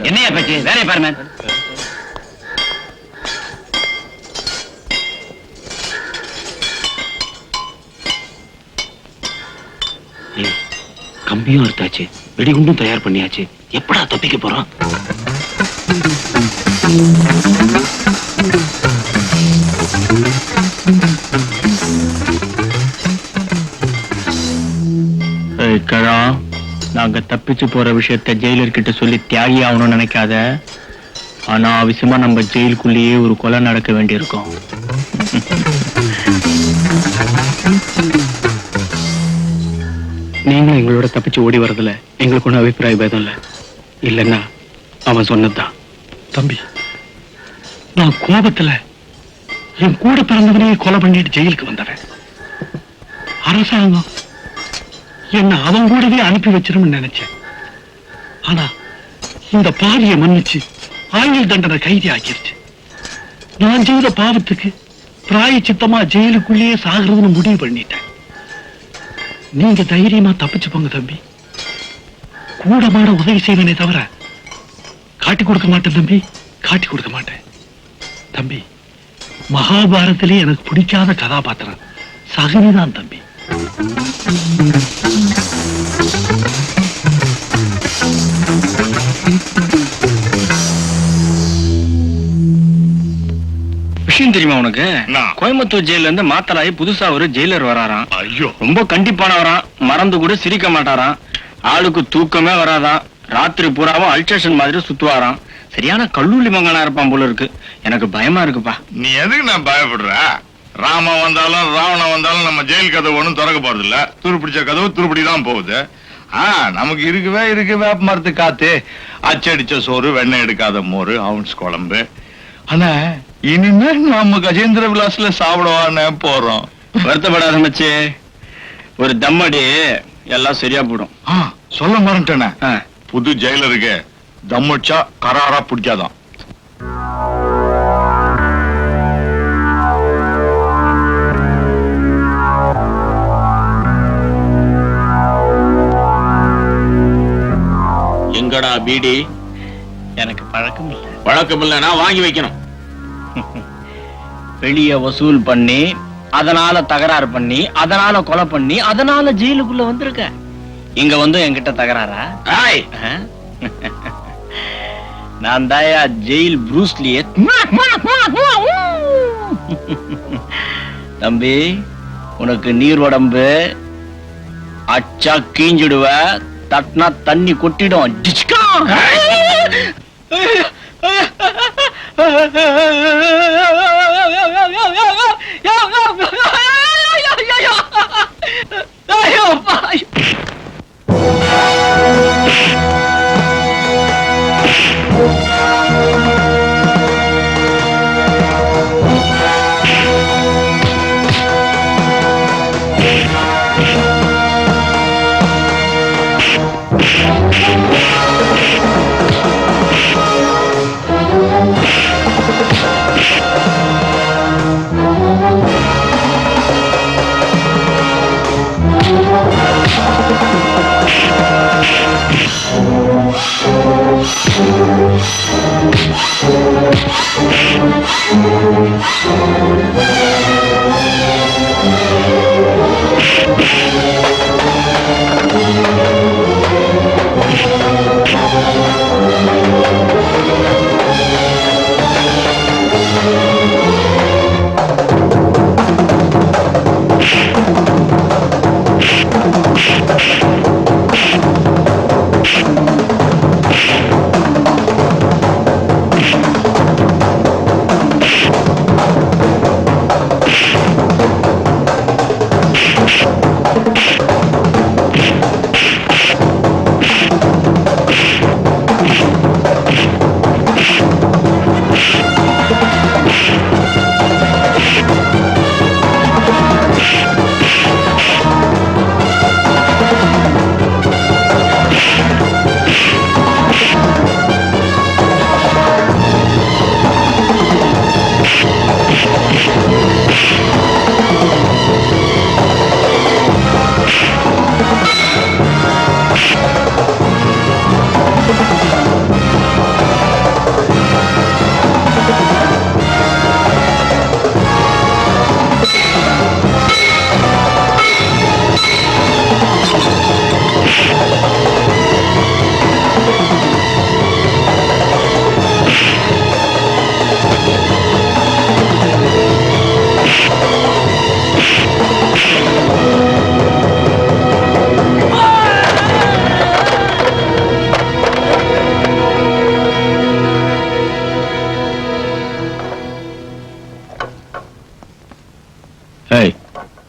என்னையா பேச்சு? வேலையை பாருங்க.
கம்பியும் எடுத்தாச்சு, வெடிகுண்டும் தயார் பண்ணியாச்சு. எப்படா தப்பிக்க போறான்?
நாங்க தப்பிச்சு போற விஷயத்த ஜெயிலர் கிட்ட சொல்லி தியாகி ஆகணும்னு நினைக்காத. ஆனா அவசியமா நம்ம ஜெயிலுக்குள்ளேயே ஒரு கொலை நடக்க வேண்டியிருக்கும். நீங்களும் எங்களோட தப்பிச்சு ஓடி வரதுல எங்களுக்கு ஒன்றும் அபிப்பிராய பேதம் இல்லை. இல்லைன்னா அவன் சொன்னதுதான். தம்பி, நான் கோபத்துல என் கூட பிறந்தவனையே கொலை பண்ணிட்டு ஜெயிலுக்கு வந்தவன். அரசாங்கம் என்ன அவன் கூடவே அனுப்பி வச்சிரும்னு நினைச்சேன். ஆனா இந்த பாவியை மன்னிச்சு ஆயுள் தண்டனை கைதி ஆக்கிருச்சு. நான் செய்த பாவத்துக்கு பிராயச்சித்தமா ஜெயிலுக்குள்ளேயே சாகிறதுன்னு முடிவு பண்ணிட்டேன். நீங்க தைரியமா தப்பிச்சு போங்க தம்பி. கூட மாட உதவி செய்வனே தவிர காட்டி கொடுக்க மாட்டேன் தம்பி, காட்டி கொடுக்க மாட்டேன். தம்பி, மகாபாரத்திலே எனக்கு பிடிக்காத கதாபாத்திரம் சகுனிதான் தம்பி. விஷயம் தெரியுமா உனக்கு? கோயம்புத்தூர் ஜெயில இருந்து மாத்தலாயி புதுசா ஒரு ஜெயிலர் வராராம்.
ஐயோ,
ரொம்ப கண்டிப்பானவராம். மறந்து கூட சிரிக்க மாட்டாராம். ஆளுக்கு தூக்கமே வராதான். ராத்திரி பூராவும் அல்ட்ரேஷன் மாதிரி சுத்துவாராம். சரியான கல்லூரி மங்கனா இருப்பான் போல இருக்கு. எனக்கு பயமா இருக்குப்பா.
நீ எதுக்கு நான் பயப்படுற? ராமா வந்தாலும் ராவணன் வந்தாலும் நம்ம ஜெயில் கதவு ஒண்ணும் திறக்க போறது இல்ல. துருப்பிடிச்ச கதவு துருப்பிடிதான் போகுது. நமக்கு இருக்கு வேப்ப மரத்து காத்து, அச்சடிச்ச சோறு, வெண்ணெய் எடுக்காத மோரு, அவுன்ஸ் குழம்பு. ஆனா இனிமே நம்ம கஜேந்திர விலாஸ்ல சாப்பிடவானே போறோம்.
வருத்தப்படாத மச்சி, ஒரு தம்மடி எல்லாம் சரியா போடும்.
சொல்ல மறந்துட்டேனே, புது ஜெயிலருக்கு தம்மடிச்சா கராரா பிடிக்காதான்.
எங்கடா பீடி?
எனக்கு பழக்கம் இல்லை.
வழக்கம் இல்லைன்னா வாங்கி வைக்கணும்.
வெளிய வசூல் பண்ணி, அதனால தகராறு பண்ணி, அதனால கொலை பண்ணி, அதனால ஜெயிலுக்குள்ள வந்திருக்க. இங்க வந்து என்கிட்ட தகராறா? நான் தாயா ஜெயில் ப்ரூஸ்லியே. தம்பி, உனக்கு நீர் உடம்பு, அச்சா கீஞ்சிடுவ, தட்டினா தண்ணி கொட்டிடும். டிச்கா.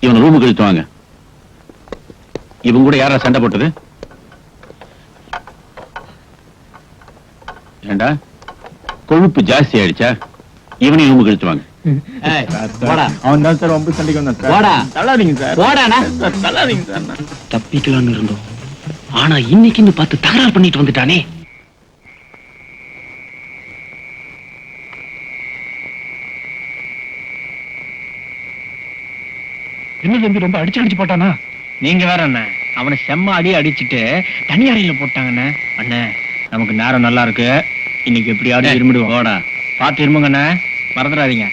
இவன் ரூமுக்கு இழுத்து வாங்க. இவங்க கூட யாரா சண்டை போட்டது? ஏண்டா கொழுப்பு ஜாஸ்தி ஆயிடுச்சா? இவனையும் ரூமுக்கு இழுத்து வாங்க.
அவன் தான் சார் ரொம்ப சண்டைக்கு வந்தான் சார். தள்ளாதீங்க சார். தள்ளாதீங்க சார்.
தப்பிக்கலாம்னு இருந்தோம், ஆனா இன்னைக்குன்னு பார்த்து தகராறு பண்ணிட்டு வந்துட்டானே.
என்ன தம்பி ரொம்ப அடிச்சு போட்டானா?
நீங்க வேற அண்ணே, அவனை செம்ம அடி அடிச்சுட்டு தனி அறையில போட்டாங்கண்ணே. அண்ணே, நமக்கு நேரம் நல்லா இருக்கு, இன்னைக்கு எப்படியாவது இருமிடுவோம்.
போடா.
பார்த்து இருமுங்கண்ணே, மறந்துடாதீங்க.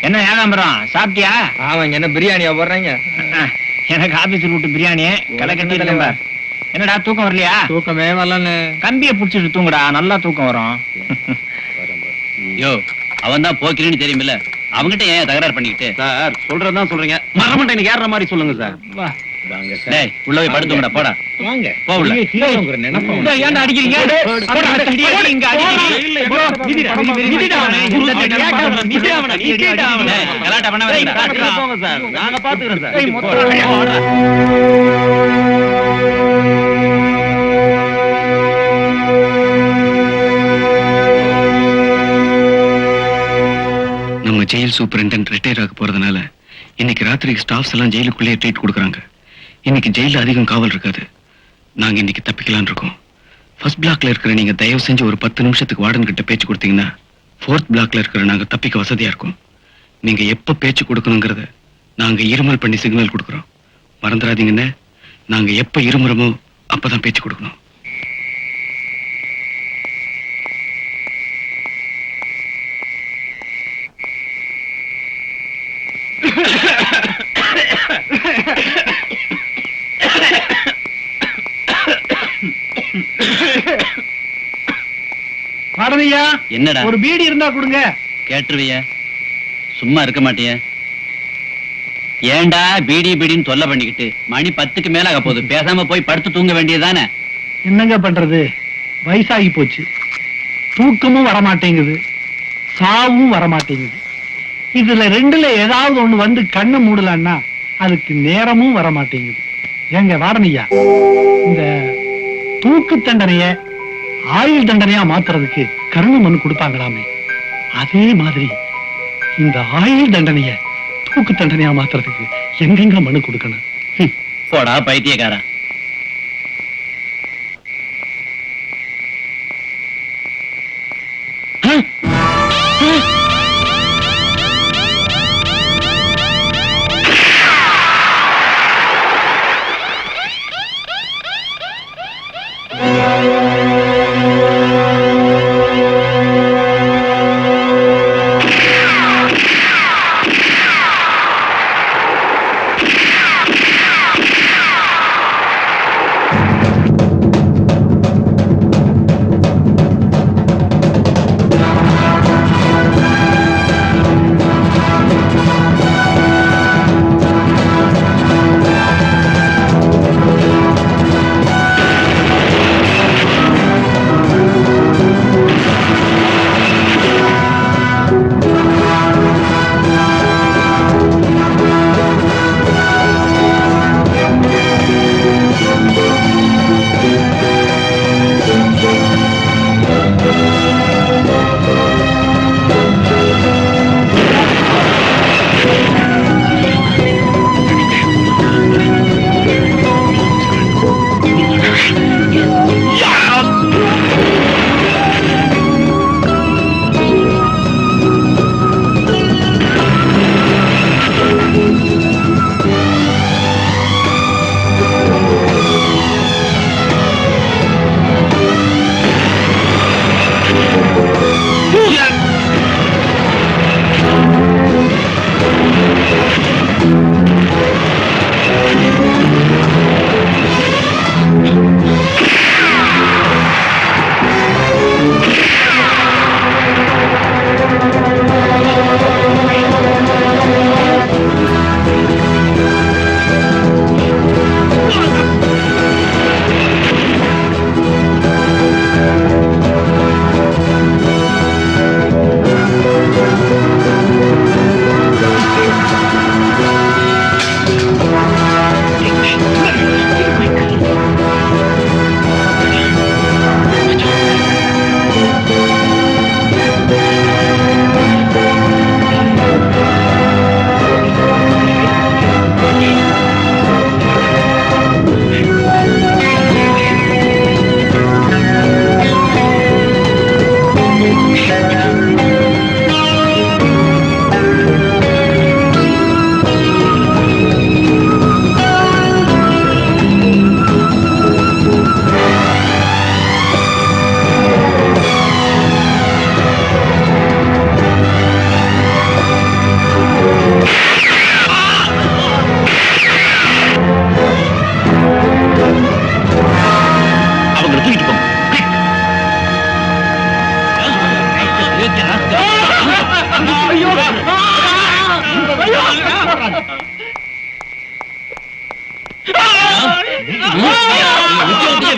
என்ன ஏகாம்பரம், சாப்பிட்டியா?
அவங்க என்ன பிரியாணியா போடுறாங்க?
எனக்கு ஆபீஸ் விட்டு பிரியாணி களை கட்டி. என்னடா தூக்கம் வரலையா?
தூக்கமே வரலன்னு.
கம்பியை புடிச்சிட்டு தூங்குடா, நல்லா தூக்கம் வரும்.
யோ, அவன் தான் போக்கிறேன்னு தெரியுமில்ல, அவங்கிட்ட ஏன் தகராறு பண்ணிக்கிட்டு? சார் சொல்றதுதான் சொல்றீங்க, மரமண்டை எனக்கு ஏற மாதிரி சொல்லுங்க சார். டேய், உள்ள போய் படுத்துங்கடா, போடா.
வாங்க
போ உள்ள.
ஏன்டா அடிக்கிறீங்க?
கலாட்டா பண்ண வரீங்களா? போங்க சார், நாங்க பாத்துக்கிறோம் சார்.
நம்ம ஜெயில் சூப்பரிண்டென்ட் ரிட்டையர் ஆக போறதுனால இன்னைக்கு ராத்திரிக்கு ஸ்டாஃப்ஸ் எல்லாம் ஜெயிலுக்குள்ளேயே ட்ரீட் கொடுக்குறாங்க. இன்னைக்கு ஜெயில அதிகம் காவல் இருக்காது. நாங்க இன்னைக்கு தப்பிக்கலாம்னு இருக்கோம். ஃபர்ஸ்ட் பிளாக்ல இருக்கிற நீங்க தயவு செஞ்சு ஒரு 10 நிமிஷத்துக்கு வார்டன் கிட்ட பேச்சு கொடுத்தீங்கன்னா 4th பிளாக்ல இருக்கிற நாங்க தப்பிக்க வசதியா இருக்கும். நீங்க எப்ப பேச்சு கொடுக்கணுங்கிறத நாங்க இருமல் பண்ணி சிக்னல் கொடுக்குறோம். மறந்துடாதீங்கன்னு, நாங்க எப்ப இருமுறமோ அப்பதான் பேச்சு கொடுக்கணும்.
வாடனே
வாரணையா,
என்னடா
ஒரு பீடி இருந்தா கொடுங்க.
கேட்டுருவிய? சும்மா இருக்க மாட்டிய? ஏண்டா பீடி பீடின்னு தொல்லை பண்ணிக்கிட்டு மணி 10க்கு மேல ஆக போகுது, பேசாம போய் படுத்து தூங்க வேண்டியதுதானே?
என்னங்க பண்றது, வயசாகி போச்சு. தூக்கமும் வரமாட்டேங்குது, சாவும் வரமாட்டேங்குது. இதுல ரெண்டுல ஏதாவது ஒண்ணு வந்து கண்ணை மூடலான்னா அதுக்கு நேரமும் வரமாட்டேங்குது. ஏங்க வாரணையா, இந்த தூக்கு தண்டனைய ஆயுள் தண்டனையா மாத்துறதுக்கு கருணை மனு கொடுப்பாங்களாமே, அதே மாதிரி இந்த ஆயுள் தண்டனைய தூக்கு தண்டனையா மாத்துறதுக்கு எங்கெங்க மனு கொடுக்கணும்?
போடா பைத்தியக்காரா.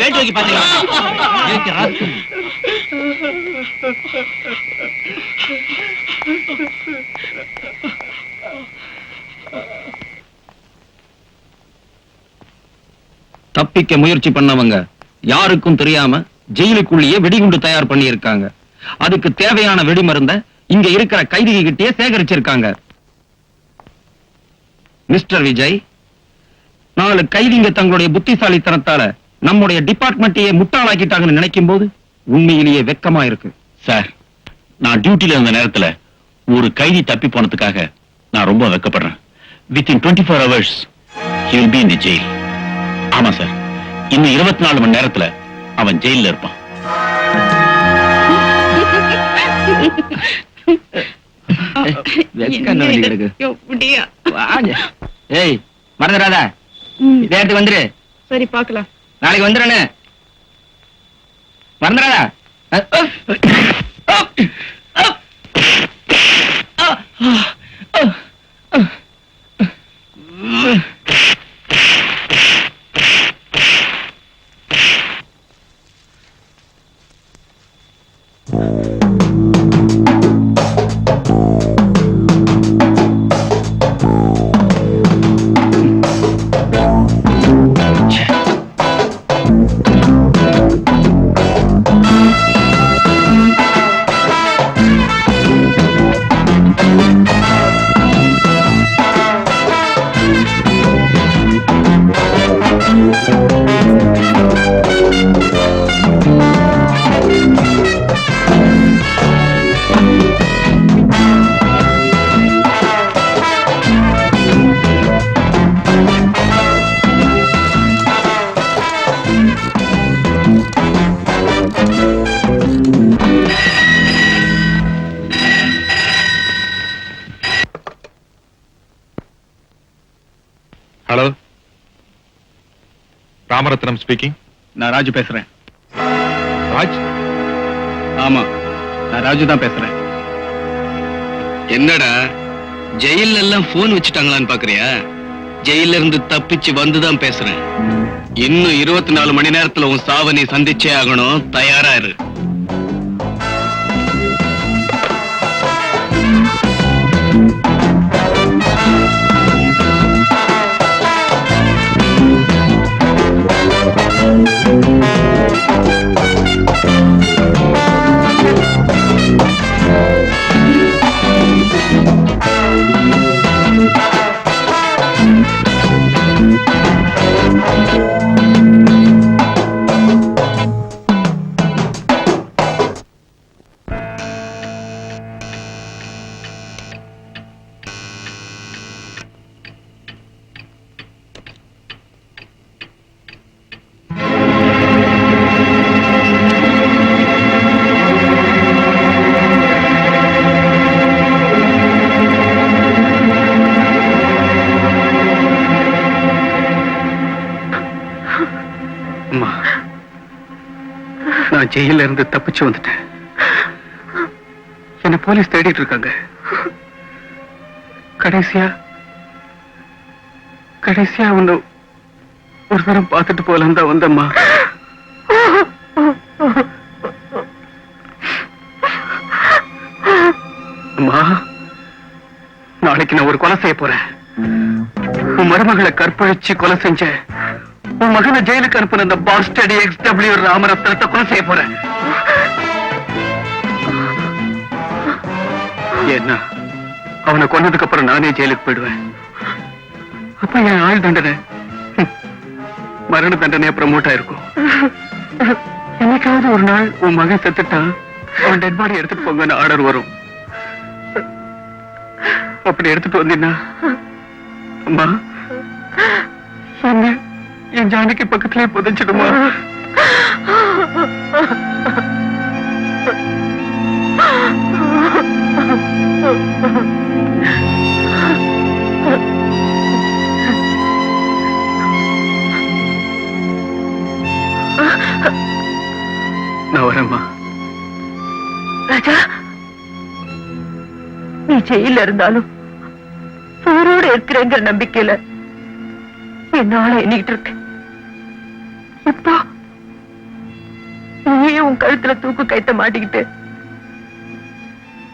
வேட்டு வைக்க பாத்தீங்களா?
தப்பிக்க முயற்சி பண்ணவங்க யாருக்கும் தெரியாம ஜெயிலுக்குள்ளேயே வெடிகுண்டு தயார் பண்ணி இருக்காங்க. அதுக்கு தேவையான வெடிமருந்த இங்க இருக்கிற கைதிகிட்டே சேகரிச்சிருக்காங்க. மிஸ்டர் விஜய், 4 கைதிங்க தங்களுடைய புத்திசாலித்தனத்தால நம்முடைய டிபார்ட்மெண்ட்டையே முட்டாளாக்கிட்டாங்கன்னு நினைக்கும் போது உண்மையிலேயே வெக்கமா இருக்கு.
சார், நான் டியூட்டில இருந்த நேரத்துல ஒரு கைதி தப்பி போனதுக்காக நான் ரொம்ப வெக்கப்படுறேன். Within 24 hours he will be in the jail. ஆமா சார், இன்னும் 24 மணி நேரத்துல அவன் ஜெயில்ல இருப்பான்.
ஏய் மறந்துடாத, இதே இடத்துக்கு வந்துரு.
சரி பாக்கலாம்.
நாளைக்கு வந்துடுறேன்னு மறந்துடாத.
Hello, Ramaratnam speaking.
நான் ராஜு பேசுறேன்.
ராஜ்?
ஆமா, நான் ராஜு தான் பேசுறேன். என்னடா ஜெயில எல்லாம் போன் வச்சுட்டாங்களான்னு பாக்குறியா? ஜெயில இருந்து தப்பிச்சு வந்துதான் பேசுறேன். இன்னும் 24 மணி நேரத்துல உன் சாவை நீ சந்திச்சே ஆகணும். தயாரா இரு. நான் ஜெயில இருந்து தப்பிச்சு வந்துட்டேன். என்ன போலீஸ் தேடிட்டு இருக்காங்க. கடைசியா உன்னை ஒரு தரம் பார்த்துட்டு போலாம் தான் வந்தம்மா. அம்மா, நாளைக்கு நான் ஒரு கொலை செய்ய போறேன். உன் மருமகளை கற்பழிச்சு கொலை செஞ்ச உன் மகனை ஜெயிலுக்கு அனுப்பின அந்த பாஸ்டர்ட் XW ராமரத்னத்தை கொலை செய்ய போறேன். ஏன்னா அவனை கொன்னதுக்கு அப்புறம் நானே ஜெயிலுக்கு போயிடுவேன். அப்ப என் ஆள் தண்டனை மரண தண்டனையா ப்ரமோட் ஆயிருக்கும். என்னைக்காவது ஒரு நாள் உன் மகன் செத்துட்டான், அவன் டெட் பாடி எடுத்துட்டு போங்கன்னு ஆர்டர் வரும். அப்படி எடுத்துட்டு வந்தீங்கன்னா அம்மா என்ன என் ஜானகி பக்கத்திலே புதைச்சிடுமா? நான் வரேம்மா.
ராஜா, நீ ஜெயில இருந்தாலும் ஊரோட இருக்கிறேங்கிற நம்பிக்கையில என்னால எண்ணிட்டு இருக்கு. இப்போ நீயே உன் கழுத்துல தூக்கு கைத்த மாட்டிக்கிட்டு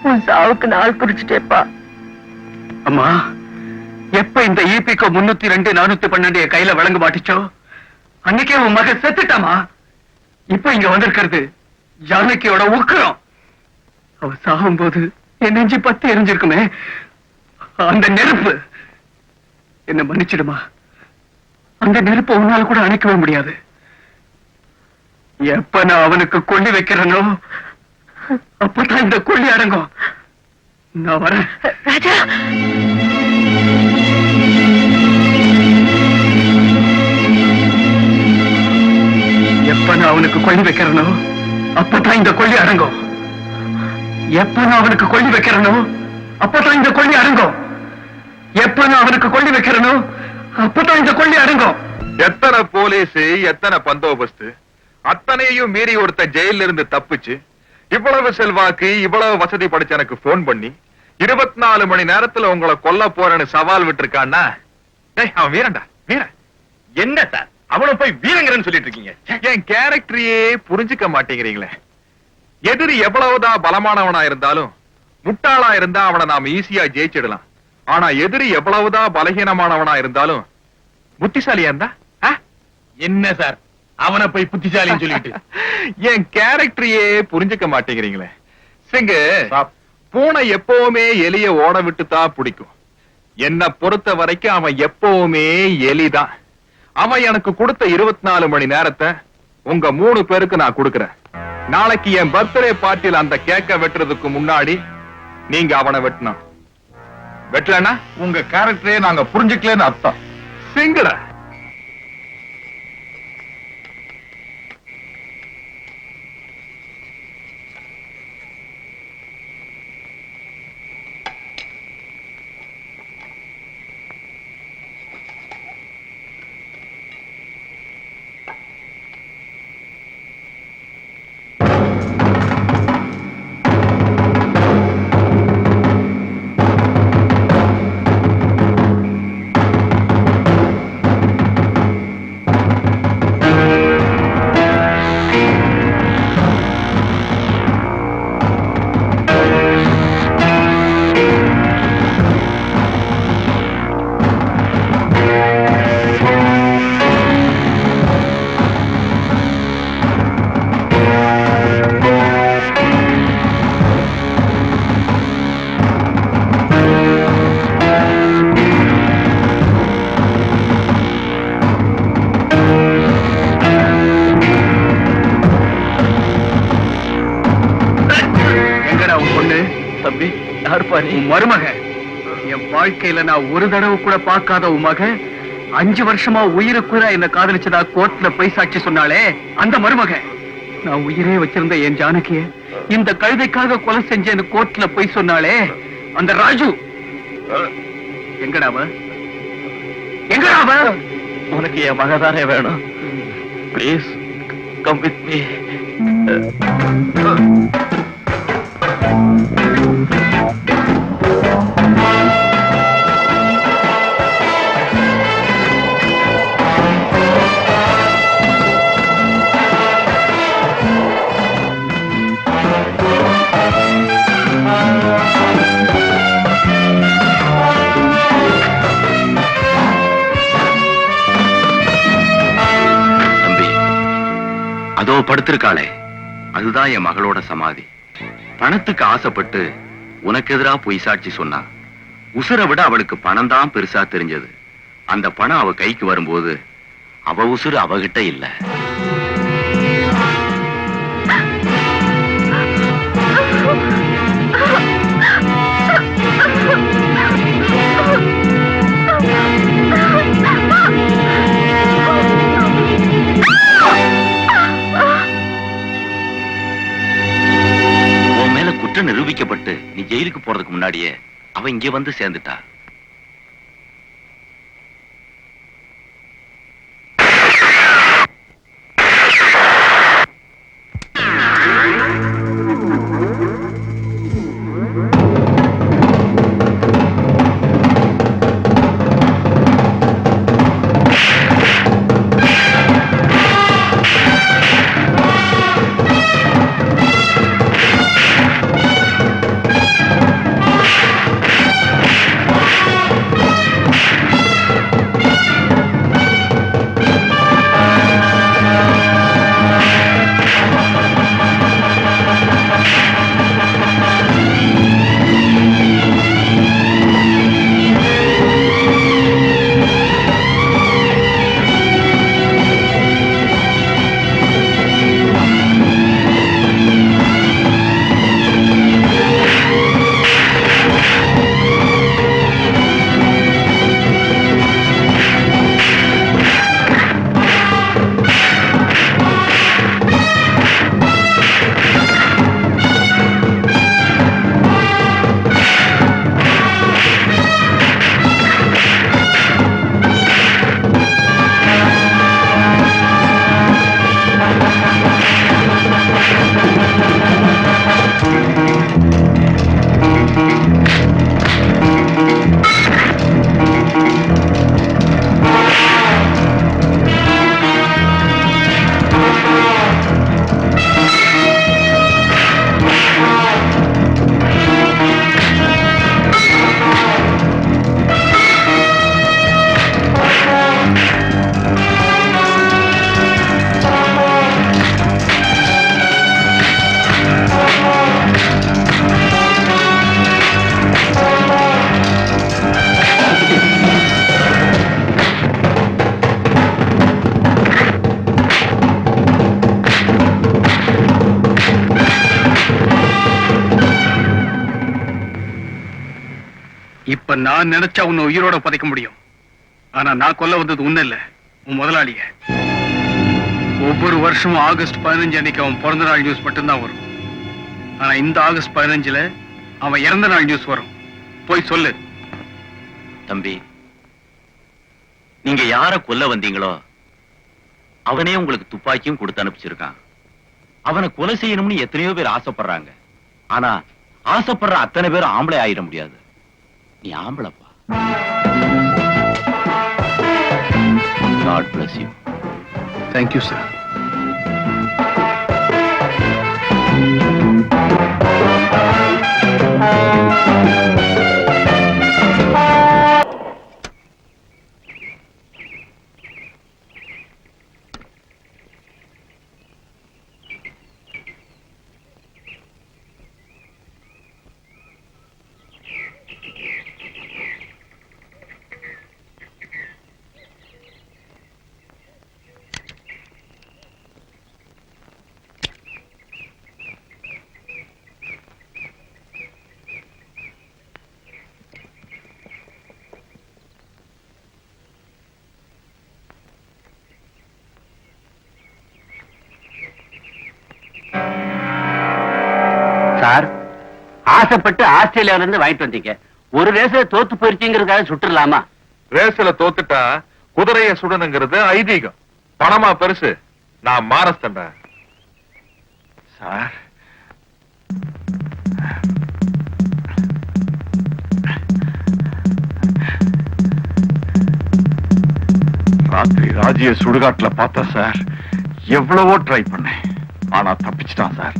உன் சாவுக்கு நாள் குறிச்சிட்டேப்பா.
அம்மா, எப்ப இந்த EPCO 302 412 என் கையில வழங்க மாட்டிச்சோ அன்னைக்கே உன் மகன் செத்துட்டாமா. இப்ப இங்க வந்திருக்கிறது ஜானகியோட உக்கிரம். அவ சாகும் போது என் நெஞ்சு பத்தி எரிஞ்சிருக்குமே அந்த நெருப்பு. என்ன மன்னிச்சிடுமா, அந்த நெருப்பு உன்னால கூட அணைக்கவே முடியாது. எப்ப நான் அவனுக்கு கொள்ளி வைக்கிறேனோ அப்பதான் இந்த கொள்ளி அடங்கும். நான் வரேன்.
ராஜா,
எப்ப நான் அவனுக்கு கொள்ளி வைக்கிறேனோ அப்பதான் இந்த கொள்ளி அடங்கும். எப்ப நான் அவனுக்கு கொள்ளி வைக்கிறேனோ அப்பதான் இந்த கொள்ளி அடங்கும். எப்ப நான் அவனுக்கு கொள்ளி வைக்கிறேனோ அப்பதான் இந்த கொள்ளி அடங்கும்.
எத்தனை போலீஸ், எத்தனை பந்தோபஸ்து, அத்தனையும் மீறி ஒருத்த ஜெயில இருந்து தப்பிச்சு இவ்வளவு செல்வாக்கு, இவ்வளவு வசதி படிச்ச எனக்கு போன் பண்ணி 24 மணி நேரத்துல உங்களை கொல்ல போறேன்னு சவால் விட்டுருக்கான்னா, அவன் வீரன்டா, வீரன்.
என்ன சார் அவனை போய் வீரங்கரன்னு சொல்லிட்டு இருக்கீங்க?
என் கேரக்டரையே புரிஞ்சுக்க மாட்டேங்கிறீங்களே. எதிரி எவ்வளவுதான் பலமானவனா இருந்தாலும் முட்டாளா இருந்தா அவனை நாம ஈஸியா ஜெயிச்சிடலாம். ஆனா எதிரி எவ்வளவுதான் பலகீனமானவனா இருந்தாலும் புத்திசாலியா இருந்தா
என்ன சார் அவனை போய் புத்திசாலின்னு சொல்லிட்டு
என் கேரக்டரையே புரிஞ்சுக்க மாட்டேங்கிறீங்களே. சிங்கு, பூனை எப்பவுமே எலிய ஓட விட்டு தான் பிடிக்கும். என்ன பொறுத்த வரைக்கும் அவன் எப்பவுமே எலிதான். அவன் எனக்கு கொடுத்த 24 மணி நேரத்தை உங்க 3 பேருக்கு நான் கொடுக்கிறேன். நாளைக்கு என் பர்த்டே பார்ட்டியில் அந்த கேக்க வெட்டுறதுக்கு முன்னாடி நீங்க அவனை வெட்டணும். வெட்டலன்னா
உங்க கேரக்டரே நாங்க புரிஞ்சுக்கலன்னு அர்த்தம்.
சிங்குடா.
மருமக என் வாழ்க்கையில நான் ஒரு தடவை கூட பார்க்காத உன் மக 5 வருஷமா உயிருக்குற என்ன காதலிச்சதா கோர்ட்ல போய் சாட்சி சொன்னாலே அந்த மருமக. நான் உயிரே வச்சிருந்த என் ஜானகிய இந்த கழுதைக்காக கொலை செஞ்சேன்னு கோர்ட்ல போய் சொன்னாலே அந்த ராஜு. எங்கடாவ எங்கடாவ?
உனக்கு என் மகதானே வேணும். Please come with me. அதோ படுத்திருக்காளே, அதுதான் என் மகளோட சமாதி. பணத்துக்கு ஆசைப்பட்டு உனக்கு எதிரா பொய் சாட்சி சொன்னா. உசுரை விட அவளுக்கு பணம் தான் பெருசா தெரிஞ்சது. அந்த பணம் அவ கைக்கு வரும்போது அவ உசுறு அவகிட்ட இல்ல. குற்றம் நிரூபிக்கப்பட்டு நீ ஜெயிலுக்கு போறதுக்கு முன்னாடியே அவ இங்கே வந்து சேர்ந்துட்டா.
இப்ப நான் நினைச்சா உன்னை உயிரோட புதைக்க முடியும். ஆனா நான் கொல்ல வந்தது உன்ன இல்ல, உன் முதலாளிய. ஒவ்வொரு வருஷமும் ஆகஸ்ட் 15 அன்னைக்கு அவன் பிறந்த நாள் நியூஸ் மட்டும்தான் வரும். ஆனா இந்த ஆகஸ்ட் 15ல அவன் இறந்த நாள் நியூஸ் வரும். போய் சொல்லு.
தம்பி, நீங்க யார கொல்ல வந்தீங்களோ அவனே உங்களுக்கு துப்பாக்கியும் கொடுத்து அனுப்பிச்சிருக்கான். அவனை கொலை செய்யணும்னு எத்தனையோ பேர் ஆசைப்படுறாங்க. ஆனா ஆசைப்படுற அத்தனை பேரும் ஆம்பளை ஆயிட முடியாது. நீ ஆம்பளப்பா. God bless you.
Thank you sir.
Sir, ஆசைப்பட்டு ஆஸ்திரேலியாவில இருந்து வாங்கிட்டு வந்தீங்க. ஒரு ரேஸ்ல தோத்து போயிருச்சுங்கிறதுக்காக சுட்டுலாமா?
ரேஸ்ல தோத்துட்டா குதிரைய சுடணுங்கிறது ஐதீகம். பணமா பெருசு? நான் மாரஸ்தண்டா சார். ராத்திரி ராஜிய சுடுகாட்டுல பார்த்தா சார், எவ்வளவோ ட்ரை பண்ணேன். ஆனா தப்பிச்சிட்டான் சார்.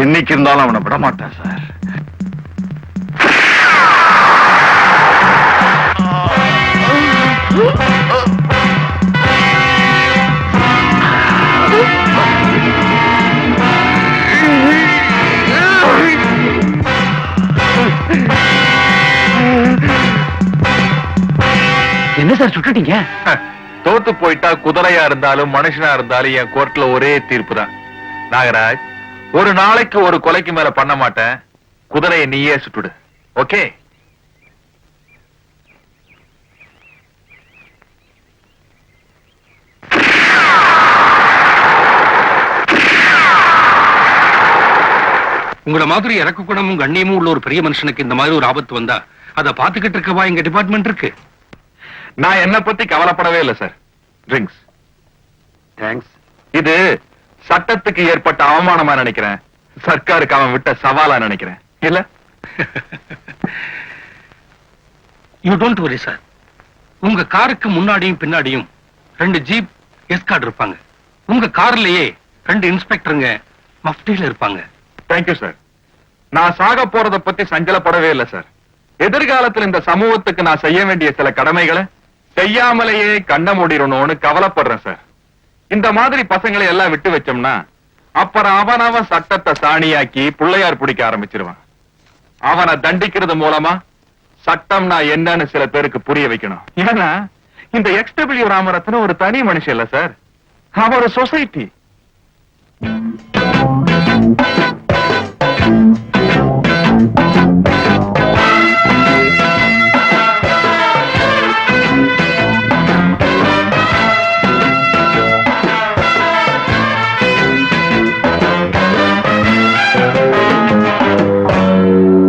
என்னைக்கு இருந்தாலும் அவனை விட மாட்டான் சார்.
என்ன சார் சுட்டுட்டீங்க?
தோத்து போயிட்டா குதிரையா இருந்தாலும் மனுஷனா இருந்தாலும் என் கோர்ட்ல ஒரே தீர்ப்பு தான். நாகராஜ், ஒரு நாளைக்கு ஒரு கொலைக்கு மேல பண்ண மாட்டேன். குதிரையை நீயே சுட்டுடு. ஓகே?
உங்கள மாதிரி இறக்க குணமும் கண்ணியமும் உள்ள ஒரு பெரிய மனுஷனுக்கு இந்த மாதிரி ஒரு ஆபத்து வந்தா அதை பாத்துக்கிட்டு இருக்கவா எங்க டிபார்ட்மெண்ட் இருக்கு?
நான் என்ன பத்தி கவலைப்படவே இல்லை சார். ட்ரிங்க்ஸ்.
தேங்க்ஸ்.
இது சட்டத்துக்கு ஏற்பட்ட அவமானமா நினைக்கிறேன். சர்க்காருக்கு அவன் விட்ட சவாலா நினைக்கிறேன். இல்ல?
You don't worry sir. உங்க காருக்கு முன்னாடியும் பின்னாடியும் 2 ஜீப் எஸ்கார்ட் இருப்பாங்க. உங்க கார்லயே 2 இன்ஸ்பெக்டருங்க மஃப்டில இருப்பாங்க.
Thank you sir. நான் சாக போறத பத்தி சஞ்சலப்படவே இல்லை சார். எதிர்காலத்தில் இந்த சமூகத்துக்கு நான் செய்ய வேண்டிய சில கடமைகளை செய்யாமலேயே கண்ண மூடிடணும்னு கவலைப்படுறேன் சார். இந்த மாதிரி பசங்களை எல்லாம் விட்டு வச்சோம்னா அப்புறம் அவன் சட்டத்தை சாணியாக்கி பிள்ளையார் பிடிக்க ஆரம்பிச்சிருவான். அவனை தண்டிக்கிறது மூலமா சட்டம்னா என்னன்னு சில பேருக்கு புரிய வைக்கணும். ஏன்னா இந்த XW ராமரத்னம் ஒரு தனி மனுஷன் இல்ல சார். அவன் ஒரு சொசைட்டி.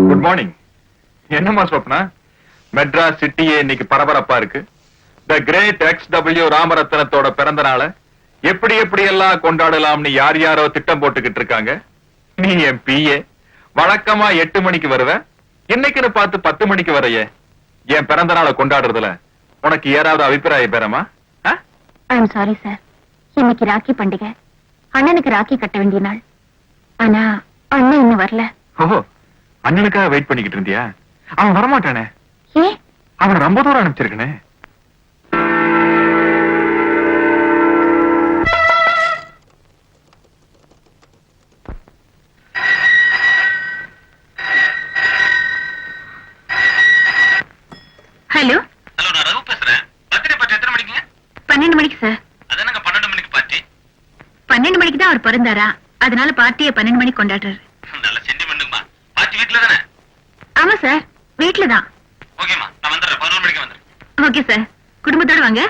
Good morning. என்னம்மா ஸ்வப்னா, மெட்ராஸ் சிட்டியே இன்னைக்கு பரபரப்பா இருக்கு. த கிரேட் XW ராமரத்னத்தோட பிறந்த நாளை எப்படி எப்படி எல்லாம் கொண்டாடலாம்னு யார் யாரோ திட்டம் போட்டுக்கிட்டு இருக்காங்க. நீ என் PA. வழக்கமா 8 மணிக்கு வருவ, இன்னைக்குன்னு பார்த்து 10 மணிக்கு வரையே. என் பிறந்த நாளை கொண்டாடுறதுல உனக்கு ஏதாவது அபிப்பிராயம் பெறமா?
I am sorry sir. இன்னைக்கு ராக்கி பண்டிகை. அண்ணனுக்கு ராக்கி கட்ட வேண்டிய நாள். ஆனா அண்ணன் இன்னும் வரல.
ஓஹோ, அண்ணனுக்காக வெயிட் பண்ணிக்கிட்டு இருந்தியா? அவன் வரமாட்டானே.
ஏ,
அவன் ரொம்ப தூரம் அனுப்பிச்சிருக்கனே.
ஹலோ.
ஹலோ, நான் ரகு பேசுறேன். பர்த்டே பார்ட்டி எத்தனை மணிக்குங்க?
12 மணிக்கு சார்.
அது என்னங்க 12 மணிக்கு பார்ட்டி?
12 மணிக்கு தான் அவர் பிறந்தாரா, அதனால பார்ட்டியை 12 மணிக்கு கொண்டாடுறாரு.
நல்ல சென்டிமெண்ட்டுமா. பார்ட்டி வீட்ல தானே?
ஆமா சார், வீட்டுல தான்.
ஓகேமா, நான் வந்துடுறேன். 11 மணிக்கு வந்துடுறேன்.
ஓகே சார், குடும்பத்தோட வாங்க.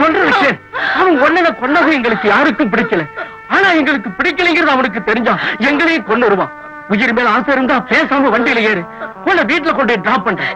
சொல்ற விஷயம், அவன் ஒன்னனை கொன்னது எங்களுக்கு யாருக்கும் பிடிக்கல. ஆனா எங்களுக்கு பிடிக்கலைங்கிறது அவனுக்கு தெரிஞ்சா எங்களையும் கொண்டு வருவான். உயிர் மேல ஆசை இருந்தா பேசாம வண்டியில ஏறு, உன்னை வீட்டுல கொண்டு டிராப் பண்றேன்.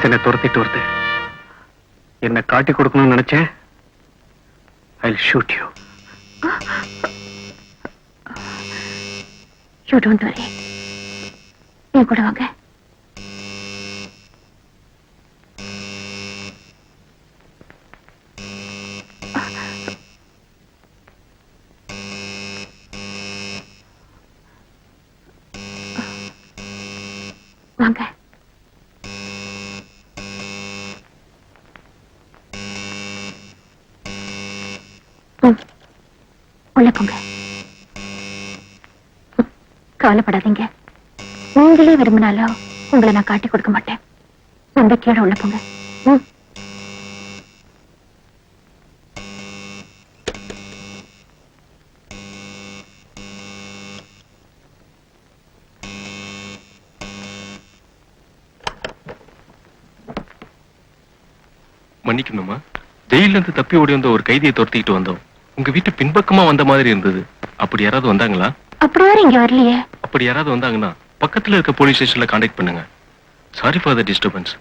போலீஸ் என்னை துரத்திட்டு வருது. என்ன காட்டி கொடுக்கணும்னு நினைச்சேன். I'll shoot you.
You don't worry. நீ கூட வாங்க. வாங்க. உள்ள போங்க. கவலைப்படாதீங்க. நீங்களே விரும்பினாலும் உங்களை நான் காட்டி கொடுக்க மாட்டேன். நம்பிக்கையோட உள்ள போங்க.
மன்னிக்கணுமா, ஜெயில இருந்து தப்பி ஓடி வந்த ஒரு கைதியை துரத்திட்டு வந்தோம். உங்க வீட்டு பின்பக்கமா வந்த மாதிரி இருந்தது. அப்படி யாராவது வந்தாங்களா?
அப்படி யாரும் இங்க வரலையே.
அப்படி யாராவது வந்தாங்கன்னா பக்கத்துல இருக்க போலீஸ் ஸ்டேஷன்ல கான்டாக்ட் பண்ணுங்க. Sorry for the disturbance.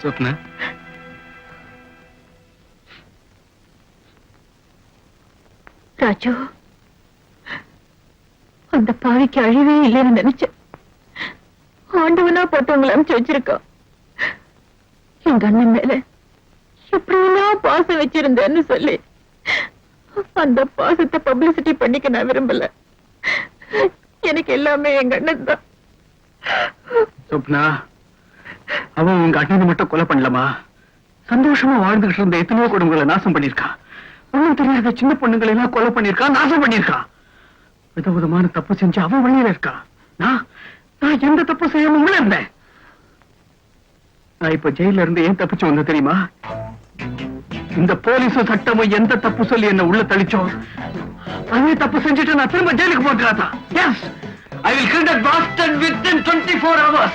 Swapna,
Raju, அந்த பாவிக்கு அழிவே இல்லைன்னு நினைச்சேன். ஆண்டவனா போட்டவங்களை அனுப்பிச்சு வச்சிருக்கோம். எங்க அண்ணன் மேல எப்படியெல்லாம் பாசம் வச்சிருந்தேன்னு சொல்லி அந்த பாசத்தை பப்ளிசிட்டி பண்ணிக்க நான் விரும்பல. எனக்கு எல்லாமே எங்க அண்ணன் தான்.
சொப்னா, அவன் உங்க அண்ணனை மட்டும் கொலை பண்ணலமா, சந்தோஷமா வாழ்ந்துகிட்டு இருந்த எத்தனையோ குடும்பங்களை நாசம் பண்ணிருக்கான். ஒண்ணும் தெரியாத சின்ன பொண்ணுங்களை எல்லாம் கொலை பண்ணிருக்கான், நாசம் பண்ணிருக்கான். விதவிதமான தப்பு செஞ்சு அவன் வழியில இருக்கான். நான் எந்த தப்பு செய்யாம உள்ள இருந்தேன். நான் இப்ப ஜெயில இருந்து ஏன் தப்பிச்சு வந்த தெரியுமா? இந்த போலீஸும் சட்டமும் எந்த தப்பு சொல்லி என்ன உள்ள தள்ளிச்சோம், அதே தப்பு செஞ்சுட்டு நான் திரும்ப ஜெயிலுக்கு போட்டுறாதான். Yes, I will kill that bastard within 24 hours.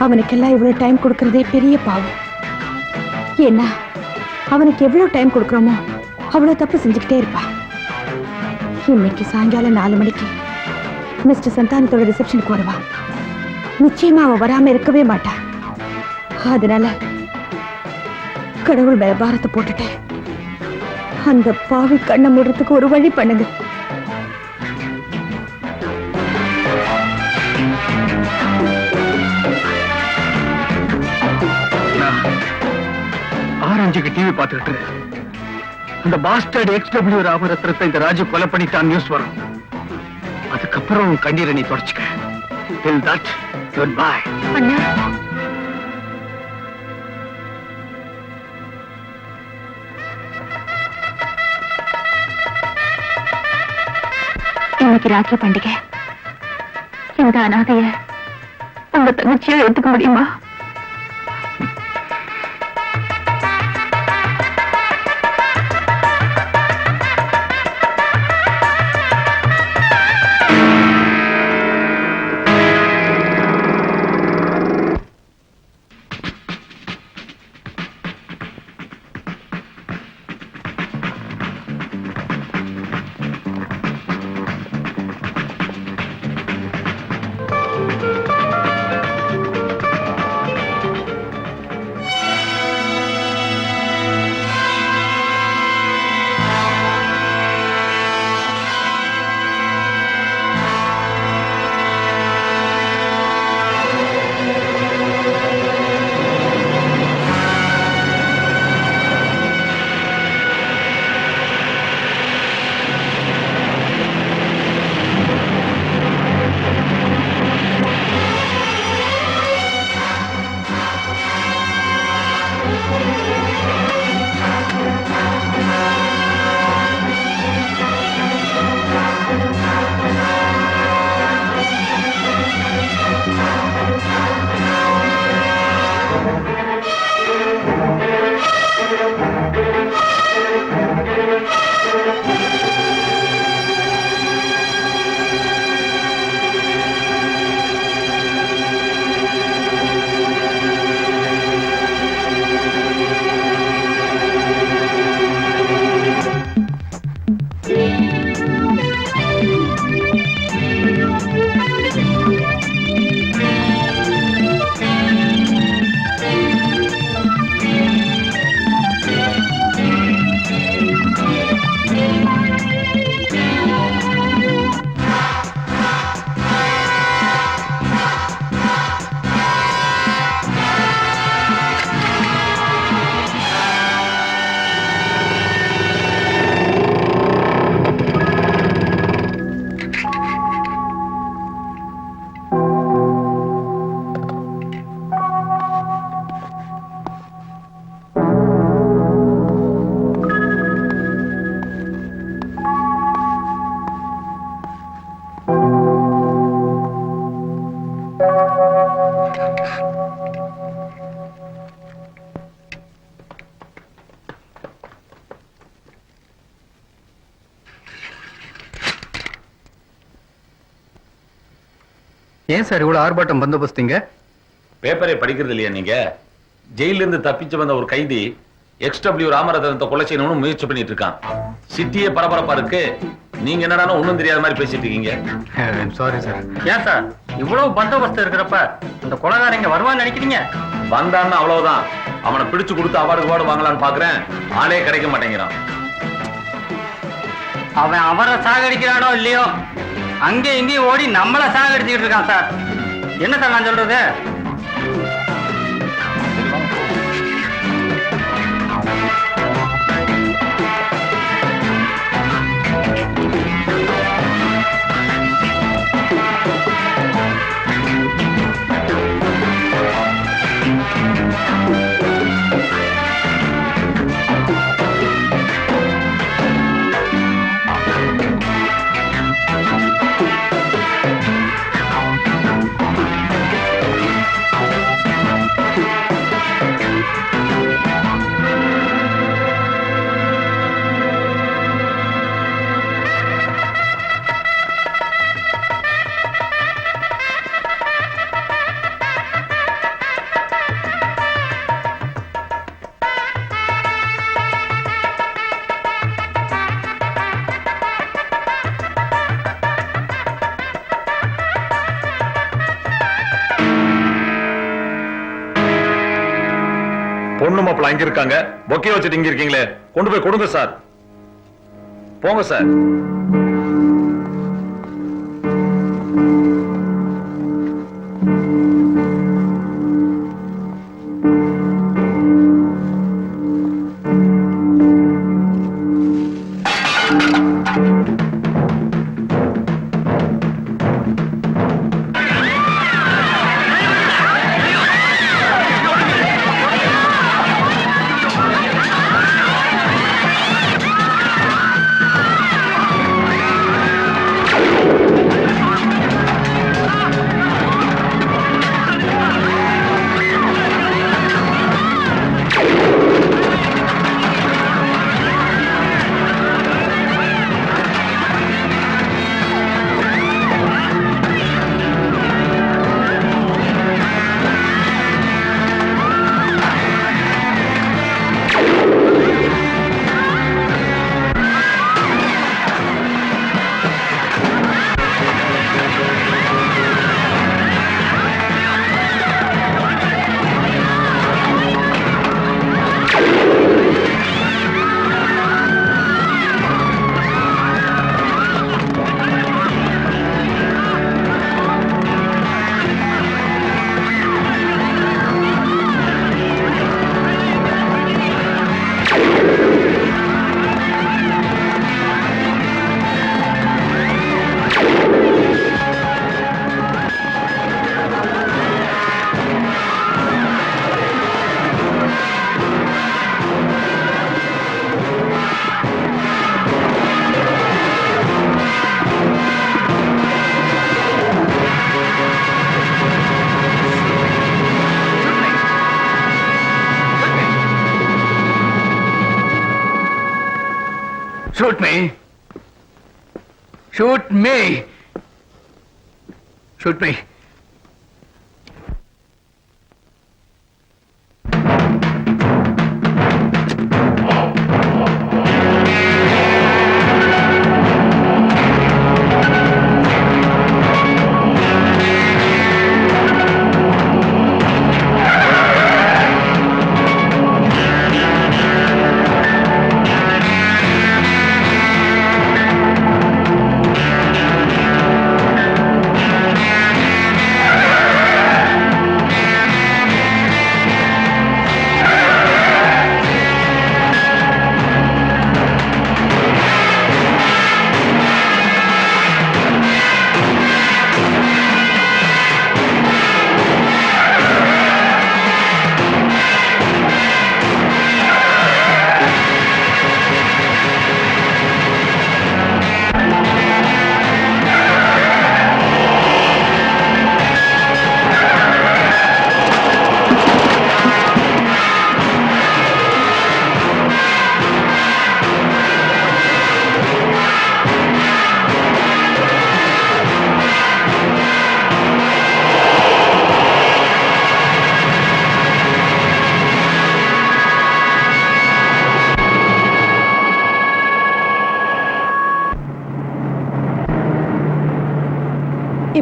அவனுக்கெல்லாம் இவ்வளவு டைம் கொடுக்கறதே பெரிய பாவம். ஏன்னா அவனுக்கு எவ்வளவு டைம் கொடுக்கறோமோ அவ்வளவு தப்பு செஞ்சுக்கிட்டே இருப்பா. இன்னைக்கு சாயங்காலம் 4 மணிக்கு மிஸ்டர் சந்தானத்தோட ரிசப்ஷனுக்கு வருவா. நிச்சயமா அவ வராம இருக்கவே மாட்டா. அதனால கடவுள் மேல பாரத்தை போட்டுட்டு அந்த பாவி கண்ணை மூடுறதுக்கு ஒரு வழி பண்ணுங்க.
ஆரஞ்சுக்கு டிவி பார்த்துக்கிட்டு அந்த பாஸ்டர்ட் XW ராமரத்னத்தை இந்த ராஜு கொலை பண்ணிட்டான் நியூஸ் வரும். அதுக்கப்புறம் கண்ணீரை நீ தொடச்சுக்க. Till that, goodbye.
அண்ணா, இன்னைக்கு ராக்கி பண்டிகை. இந்த அனாதைய உங்க தங்கச்சியா எடுத்துக்க முடியுமா?
ஏன் சார் இவ்வளவு ஆர்ப்பாட்டம் பந்தோபஸ்திங்க?
பேப்பரை படிக்கிறது இல்லையா நீங்க? ஜெயில இருந்து தப்பிச்சு வந்த ஒரு கைதி XW ராமரத்னத்தை கொலை செய்யணும்னு முயற்சி பண்ணிட்டு இருக்கான். சிட்டியே பரபரப்பா இருக்கு. நீங்க என்னடா ஒண்ணும் தெரியாத மாதிரி பேசிட்டு இருக்கீங்க?
Sorry sir. ஏன் சார் இவ்வளவு பந்தோபஸ்து இருக்கிறப்ப இந்த கொலைகாரங்க வருவான்னு நினைக்கிறீங்க?
வந்தான்னு அவ்வளவுதான். அவனை பிடிச்சு கொடுத்து அவார்டு வாங்கலான்னு பாக்குறேன். ஆளே கிடைக்க மாட்டேங்கிறான்.
அவன் அவரை சாகடிக்கிறானோ இல்லையோ அங்கே இங்கேயும் ஓடி நம்மள சாகடிச்சுக்கிட்டு இருக்கான் சார். என்ன சார் நான் சொல்றது?
பொண்ணு மாப்பிள்ள அங்க இருக்காங்க. பொக்கே வச்சுட்டு இங்க இருக்கீங்களே, கொண்டு போய் கொடுங்க சார். போங்க sir.
Shoot me! Shoot me! Shoot me!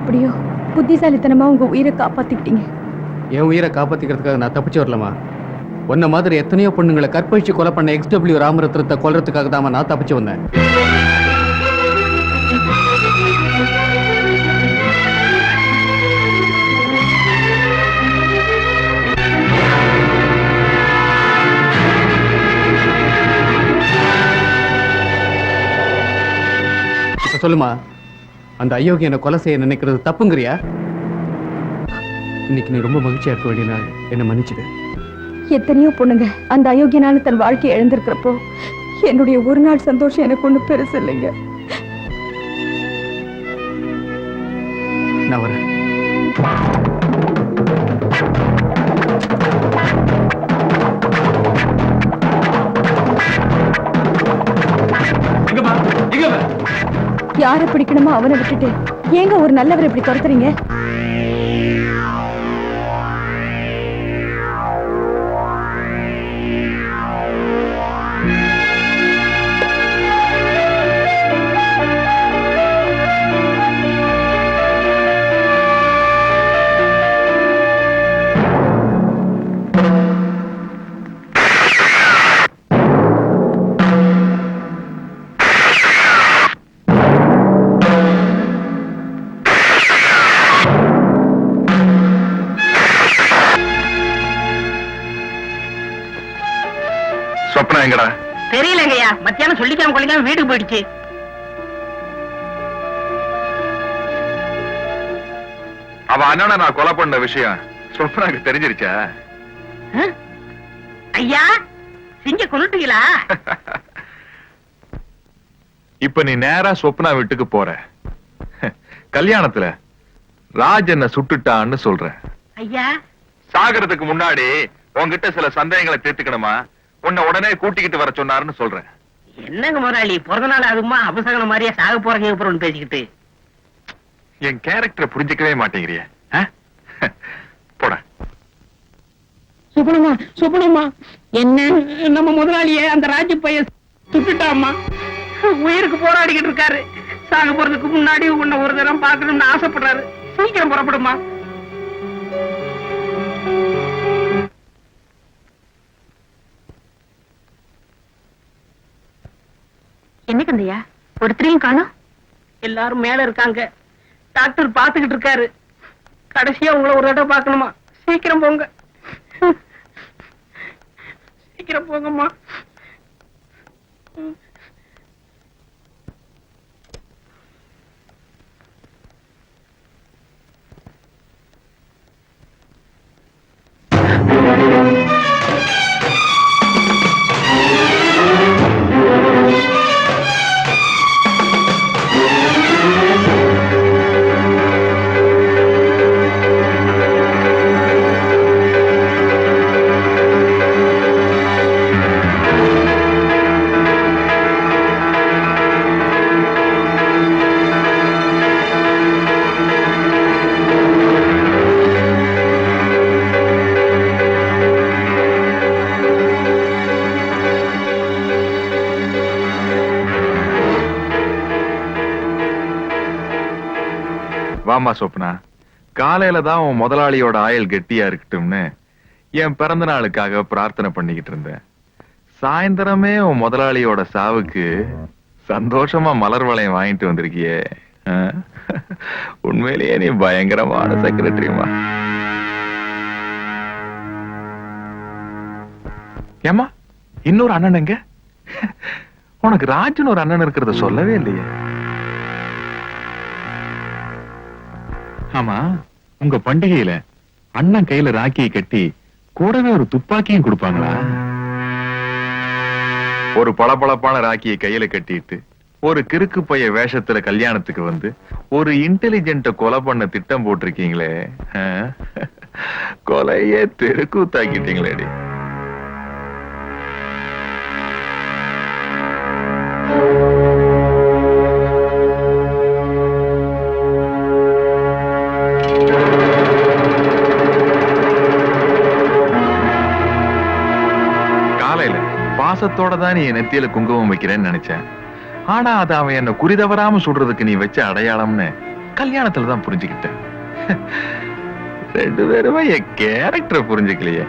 எப்படியோ புத்திசாலித்தனமா உங்க உயிரை காப்பாத்திக்கிட்டீங்க.
என் உயிரை காப்பாத்திக்கிறதுக்காக நான் தப்பிச்சு வரலமா. உன்ன மாதிரி எத்தனையோ பொண்ணுங்களை கற்பழிச்சு கொலை பண்ண XW ராமரத்னத்தை கொல்றதுக்காக தான் நான் தப்பிச்சு வந்தேன். சொல்லுமா, அந்த அயோக்கிய என்ன கொலை செய்ய நினைக்கிறது தப்புங்கிறியா? இன்னைக்கு நீ ரொம்ப மகிழ்ச்சியா இருக்க வேண்டிய நாள், என்ன மன்னிச்சுடு.
எத்தனையோ பொண்ணுங்க அந்த அயோக்கியனால தன் வாழ்க்கையை இழந்திருக்கிறப்போ என்னுடைய ஒரு நாள் சந்தோஷம் எனக்கு ஒண்ணு பெருசு இல்லைங்க.
நான் வரேன்.
யாரை பிடிக்கணுமோ அவனை விட்டுட்டு ஏங்க ஒரு நல்லவரை இப்படி துரத்துறீங்க?
சொப்னா எங்கடா?
தெரியலங்கய்யா, மத்தியானம் சொல்லிக்காம கொள்ளிக்காம வீட்டுக்கு போயிடுச்சு.
அவ அண்ணனை நான் கொலை பண்ண விஷயம் சொப்னாக்கு தெரிஞ்சிருச்சா?
ஐயா, சிங்க கொண்டுட்டீங்களா?
இப்ப நீ நேரா சொப்னா வீட்டுக்கு போற. கல்யாணத்துல ராஜ் என்ன சுட்டுட்டான்னு சொல்ற.
ஐயா,
சாகறதுக்கு முன்னாடி உன்கிட்ட சில சந்தேகங்களை தீர்த்துக்கணுமா, உன்னை உடனே கூட்டிக்கிட்டு வர சொன்னாருன்னு சொல்றேன்.
என்னங்க முதலாளி, பிறந்த நாள் அதுமா அபசகன மாதிரியா சாக போறேன்னு பேசிக்கிட்டு
என் கேரக்டரை புரிஞ்சுக்கவே மாட்டேங்கிறிய. போட
சுப்பனம்மா, என்ன நம்ம முதலாளிய அந்த ராஜு பையன் சுட்டுட்டாமா. உயிருக்கு போராடிக்கிட்டு இருக்காரு. சாக போறதுக்கு முன்னாடி உன்னை ஒரு தரம் பாக்கணும்னு ஆசைப்படுறாரு. சீக்கிரம் புறப்படுமா.
என்ன கந்தையா, ஒருத்தரையும் காணோம்?
எல்லாரும் மேல இருக்காங்க. டாக்டர் பாத்துக்கிட்டு இருக்காரு. கடைசியா உங்களை ஒரு தடவை பாக்கணுமா. சீக்கிரம் போங்க, சீக்கிரம் போங்கம்மா.
வாமா சொப்னா, காலையில தான் உன் முதலாளியோட ஆயுள் கெட்டியா இருக்கட்டும்னு என் பிறந்த நாளுக்காக பிரார்த்தனை பண்ணிக்கிட்டு இருந்தேன். சாயந்தரமே உன் முதலாளியோட சாவுக்கு சந்தோஷமா மலர் வளையம் வாங்கிட்டு வந்திருக்கியே. உண்மையிலேயே நீ பயங்கரமான செக்ரட்டரிமா. ஏமா, இன்னொரு அண்ணன் எங்க? உனக்கு ராஜுன்னு ஒரு அண்ணன் இருக்கிறத சொல்லவே இல்லையே. ஆமா, உங்க பண்டிகையில அண்ணன் கையில ராக்கியை கட்டி கூடவே ஒரு துப்பாக்கியும் கொடுப்பாங்களா? ஒரு பளபளப்பான ராக்கியை கையில கட்டிட்டு ஒரு கிறுக்கு பைய வேஷத்துல கல்யாணத்துக்கு வந்து ஒரு இன்டெலிஜென்ட்ட கொலை பண்ண திட்டம் போட்டிருக்கீங்களே. கொலையே தெருக்கூத்தாக்கிட்டீங்களேடி. பாசத்தோட தான் நீ என் நெத்தியில குங்குமம் வைக்கிறேன்னு நினைச்சேன். ஆனா அது அவன் என்ன குறிதவராம சொல்றதுக்கு நீ வச்ச அடையாளம்னு கல்யாணத்துல தான் புரிஞ்சுக்கிட்டேன். ரெண்டு பேருமே என் கேரக்டரை புரிஞ்சுக்கலையே.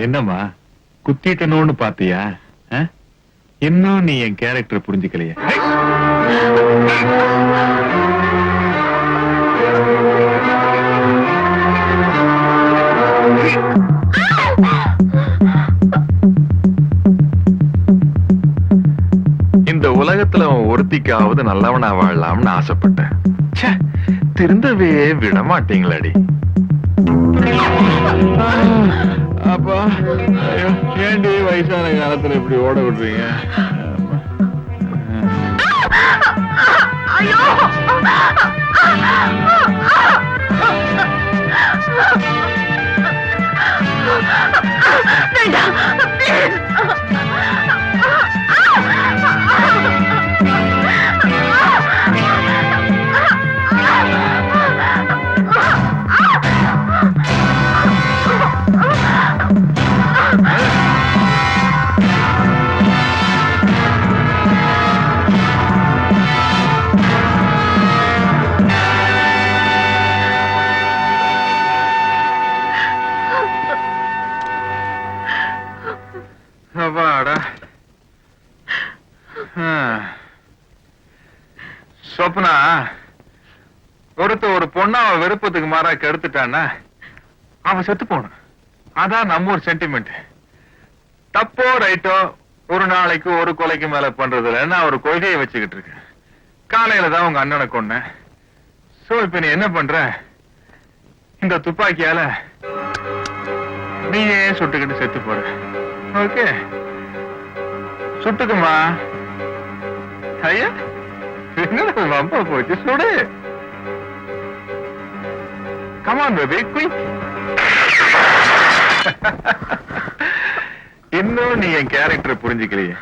என்னம்மா குத்திட்டனோன்னு பாத்தியா? இன்னும் நீ என் கேரக்டர் புரிஞ்சுக்கலையே. இந்த உலகத்துல ஒருத்திக்காவது நல்லவனா வாழலாம்னு ஆசைப்பட்டேன். திருந்தவே விட மாட்டீங்களாடி. அப்பா ஏண்டி வயசான காலத்துல இப்படி ஓட விடுறீங்க? சொப்னா, ஒரு பொண்ணு அவன் விருப்பத்துக்கு மாறா கெடுத்துட்டான்னா அவன் செத்து போன. அதான் நம்ம ஒரு சென்டிமெண்ட். தப்போ ரைட்டோ ஒரு நாளைக்கு ஒரு கொலைக்கு மேல பண்றதுல நான் ஒரு கொள்கையை வச்சுக்கிட்டு இருக்கேன். காலையில தான் உங்க அண்ணனை கொன்னேன். சோ இப்ப நீ என்ன பண்ற? இந்த துப்பாக்கியால நீயே சுட்டுக்கிட்டு செத்து போற. ஓகே, சுட்டுக்குமா. ஐயா என்ன வம்பா போச்சு, சுடு. Come on baby, quick. இன்னும் நீ என் கேரக்டர் புரிஞ்சுக்கலையே.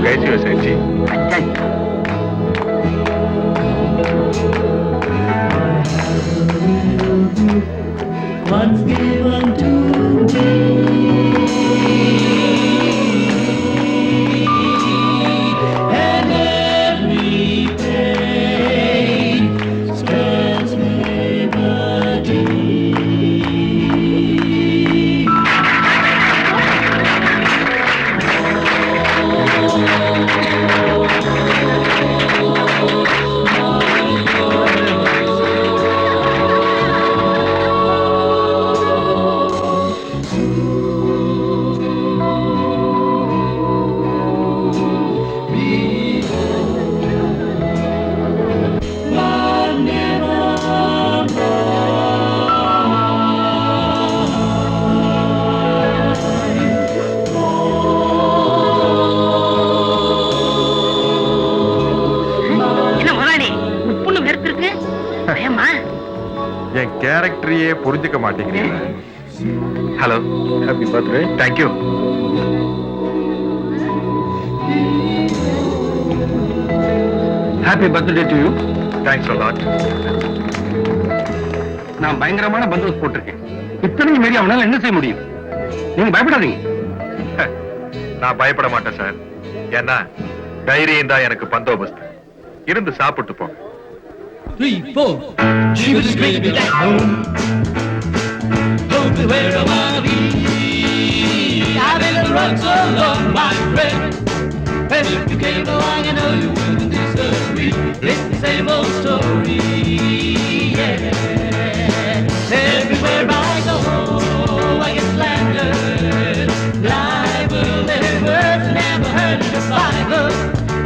कैसी हो सेठ जी?
अच्छा
என் கேரக்டரையே புரிஞ்சுக்க மாட்டேங்கிறீங்க. Hello, happy birthday. Thank you.
Happy birthday to you.
Thanks a lot.
நான் பயங்கரமான பந்தோபஸ்து போட்டிருக்கேன். இத்தனையும் மீறி அவனால என்ன செய்ய முடியும்? நீங்க பயப்படாதீங்க.
நான் பயப்பட மாட்டேன் சார். ஏன்னா தைரியம் தான் எனக்கு பந்தோபஸ்து. இருந்து சாப்பிட்டு போ.
3, 4. Jeebus baby back home. Don't be where I wanna be. I've been the road so long, my friend. And if you came along, I know you wouldn't disagree. It's the same old story. Yeah. Everywhere I go, I get slandered. Libel, their words never heard in the Bible.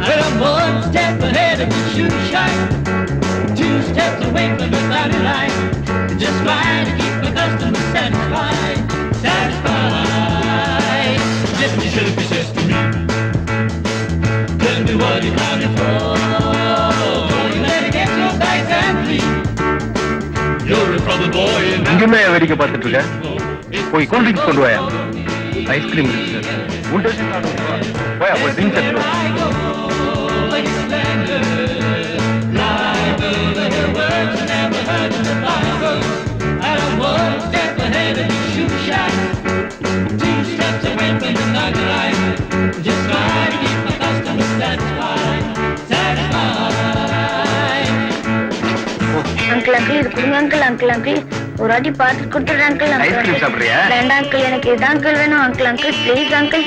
But I'm one step ahead of the shoe shine. 2 steps away from the dotted line. Just trying to keep my customers satisfied. Satisfied. Just be sure if says to me, tell me what you coming for. You better get your dice and leave. You're a trouble boy and
இங்குமே வேடிக்கை பார்த்துட்டு இருக்க. போய் cool drinks கொண்டு வாயா. Ice cream இருக்கு sir. உண்டு போய் அப்போ ட்ரிங்க்ஸ் எடுத்து வா.
like a splendor. Libel, their words never heard in the Bible. And I'm 1 step ahead of the shoe shop. 2 steps away from the dotted line. Just trying to keep my customers satisfied. Satisfied.
Uncle uncle இது கொடுங்க uncle uncle uncle ஒரு வாட்டி பார்த்து கொடுத்துடுறேன் uncle
ice cream சாப்பிடுறியா?
வேண்டாம் uncle எனக்கு இதுதான் அங்கிள் வேணும் uncle uncle please uncle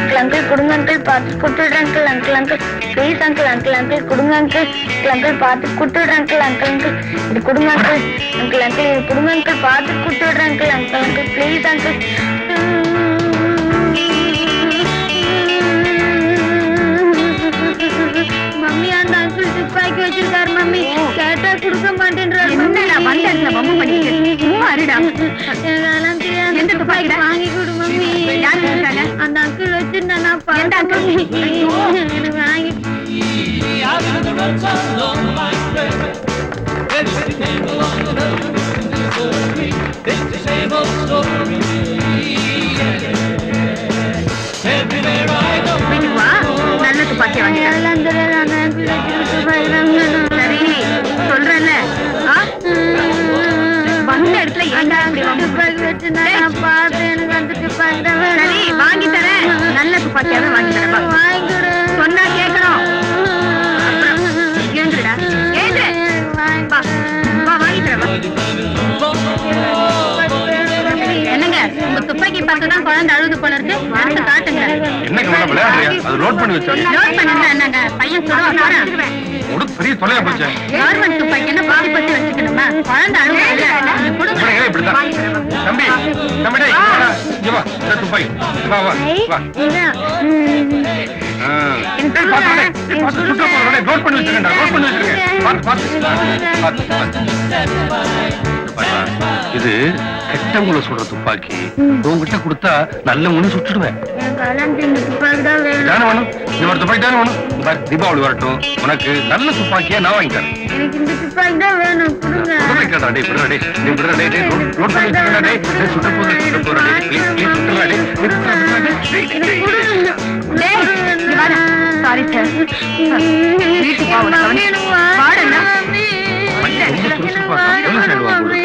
uncle uncle கொடுங்க அங்கிள் பார்த்து கொடுத்துடுறேன் uncle uncle uncle please uncle uncle uncle கொடுங்க அங்கிள் அங்கிள் பார்த்து கொடுத்துடுறேன் அங்கிள் அங்கிள் அங்கிள் இது கொடுங்க அங்கிள் அங்கிள் அங்கிள் இது கொடுங்க அங்கிள் பார்த்து கொடுத்துடுறேன் uncle uncle uncle please uncle mummy அந்த அங்கிள் துப்பாக்கி வச்சிருக்காரு மம்மி கேட்டா கொடுக்க மாட்டேன்றாரு என்னடா வந்த இடத்துல பம்பு பண்ணிட்டு சும்மா இருடா எந்த துப்பாக்கி வாங்கி கொடு மம்மி யாரு இருக்காங்க அந்த அங்கிள் வச்சிருந்தா நான் பாத்தேன் எனக்கு வாங்கி
I've been the road so long, my friend. Everybody came along and know you wouldn't disagree. It's the same old story. Everywhere I go.
வா நல்ல துப்பாக்கி வாங்கி சரி சொல்றேன்ல வந்த இடத்துல ஏன்டா துப்பாக்கி வச்சு நான் பார்த்தேன் எனக்கு அந்த துப்பாக்கி சரி வாங்கி தரேன் நல்ல துப்பாக்கியாவே வாங்கி தரேன் வாங்கி சொன்னா கேட்கணும் ஏந்துடா ஏந்து வா வாங்கி தரேன் என்னங்க உங்க துப்பாக்கி பார்த்துதான் குழந்தை அழுது போல இருக்கு எடுத்து காட்டுங்க
என்ன கவலை விளையாடுறியா? அது லோட் பண்ணி வச்சாங்க.
லோட் பண்ணிருந்தா என்னங்க பையன் சொல்லுவாங்க
உடு பெரிய தொலையா போச்சு.
கவர்மெண்ட் துப்பாக்கி என்ன பாதி பத்தி வச்சுக்கணுமா குழந்தை அழுது
இப்படிங்க இப்படிதான். தம்பி தம்பி டேய் வாடா. இங்க வா. இந்த துப்பாக்கி. வா வா வா. பாத்து சுட்ட போறவனே லோட் பண்ணி வச்சிருக்கேன்டா. லோட் பண்ணி வச்சிருக்கேன். பாத்து பாத்து பாத்து பாத்து.
இது கெட்டவங்களை சுடுற துப்பாக்கி. உங்ககிட்ட கொடுத்தா நல்லவங்க சுட்டுடுவேன். தானே வேணும், இந்த ஒரு துப்பாக்கி தானே வேணும். தீபாவளி வரட்டும், உனக்கு நல்ல துப்பாக்கியா நான் வாங்கி தரேன். கேட்டா டே விடுறா டே, நீ விடுறா டே, நோட் பண்ணி வச்சுக்கடா டே, சுட்ட போற டே, ப்ளீஸ் ப்ளீஸ் விட்டுறா டே,
சாரி சார், வீட்டுக்கு வாடா.
ரொம்ப சுறுசுறுப்பா எவ்வளவு சொல்லுவாங்க.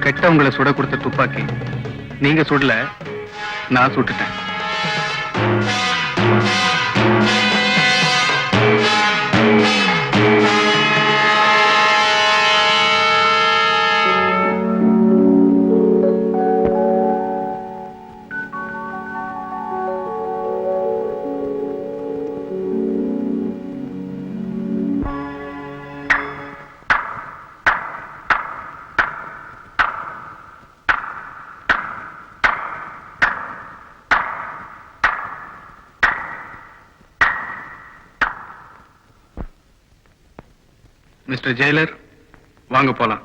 கெட்டவங்களை சுட கொடுத்த துப்பாக்கி நீங்க சுடல, நான் சுட்டுட்டேன். மிஸ்டர் ஜெயிலர், வாங்க போலாம்.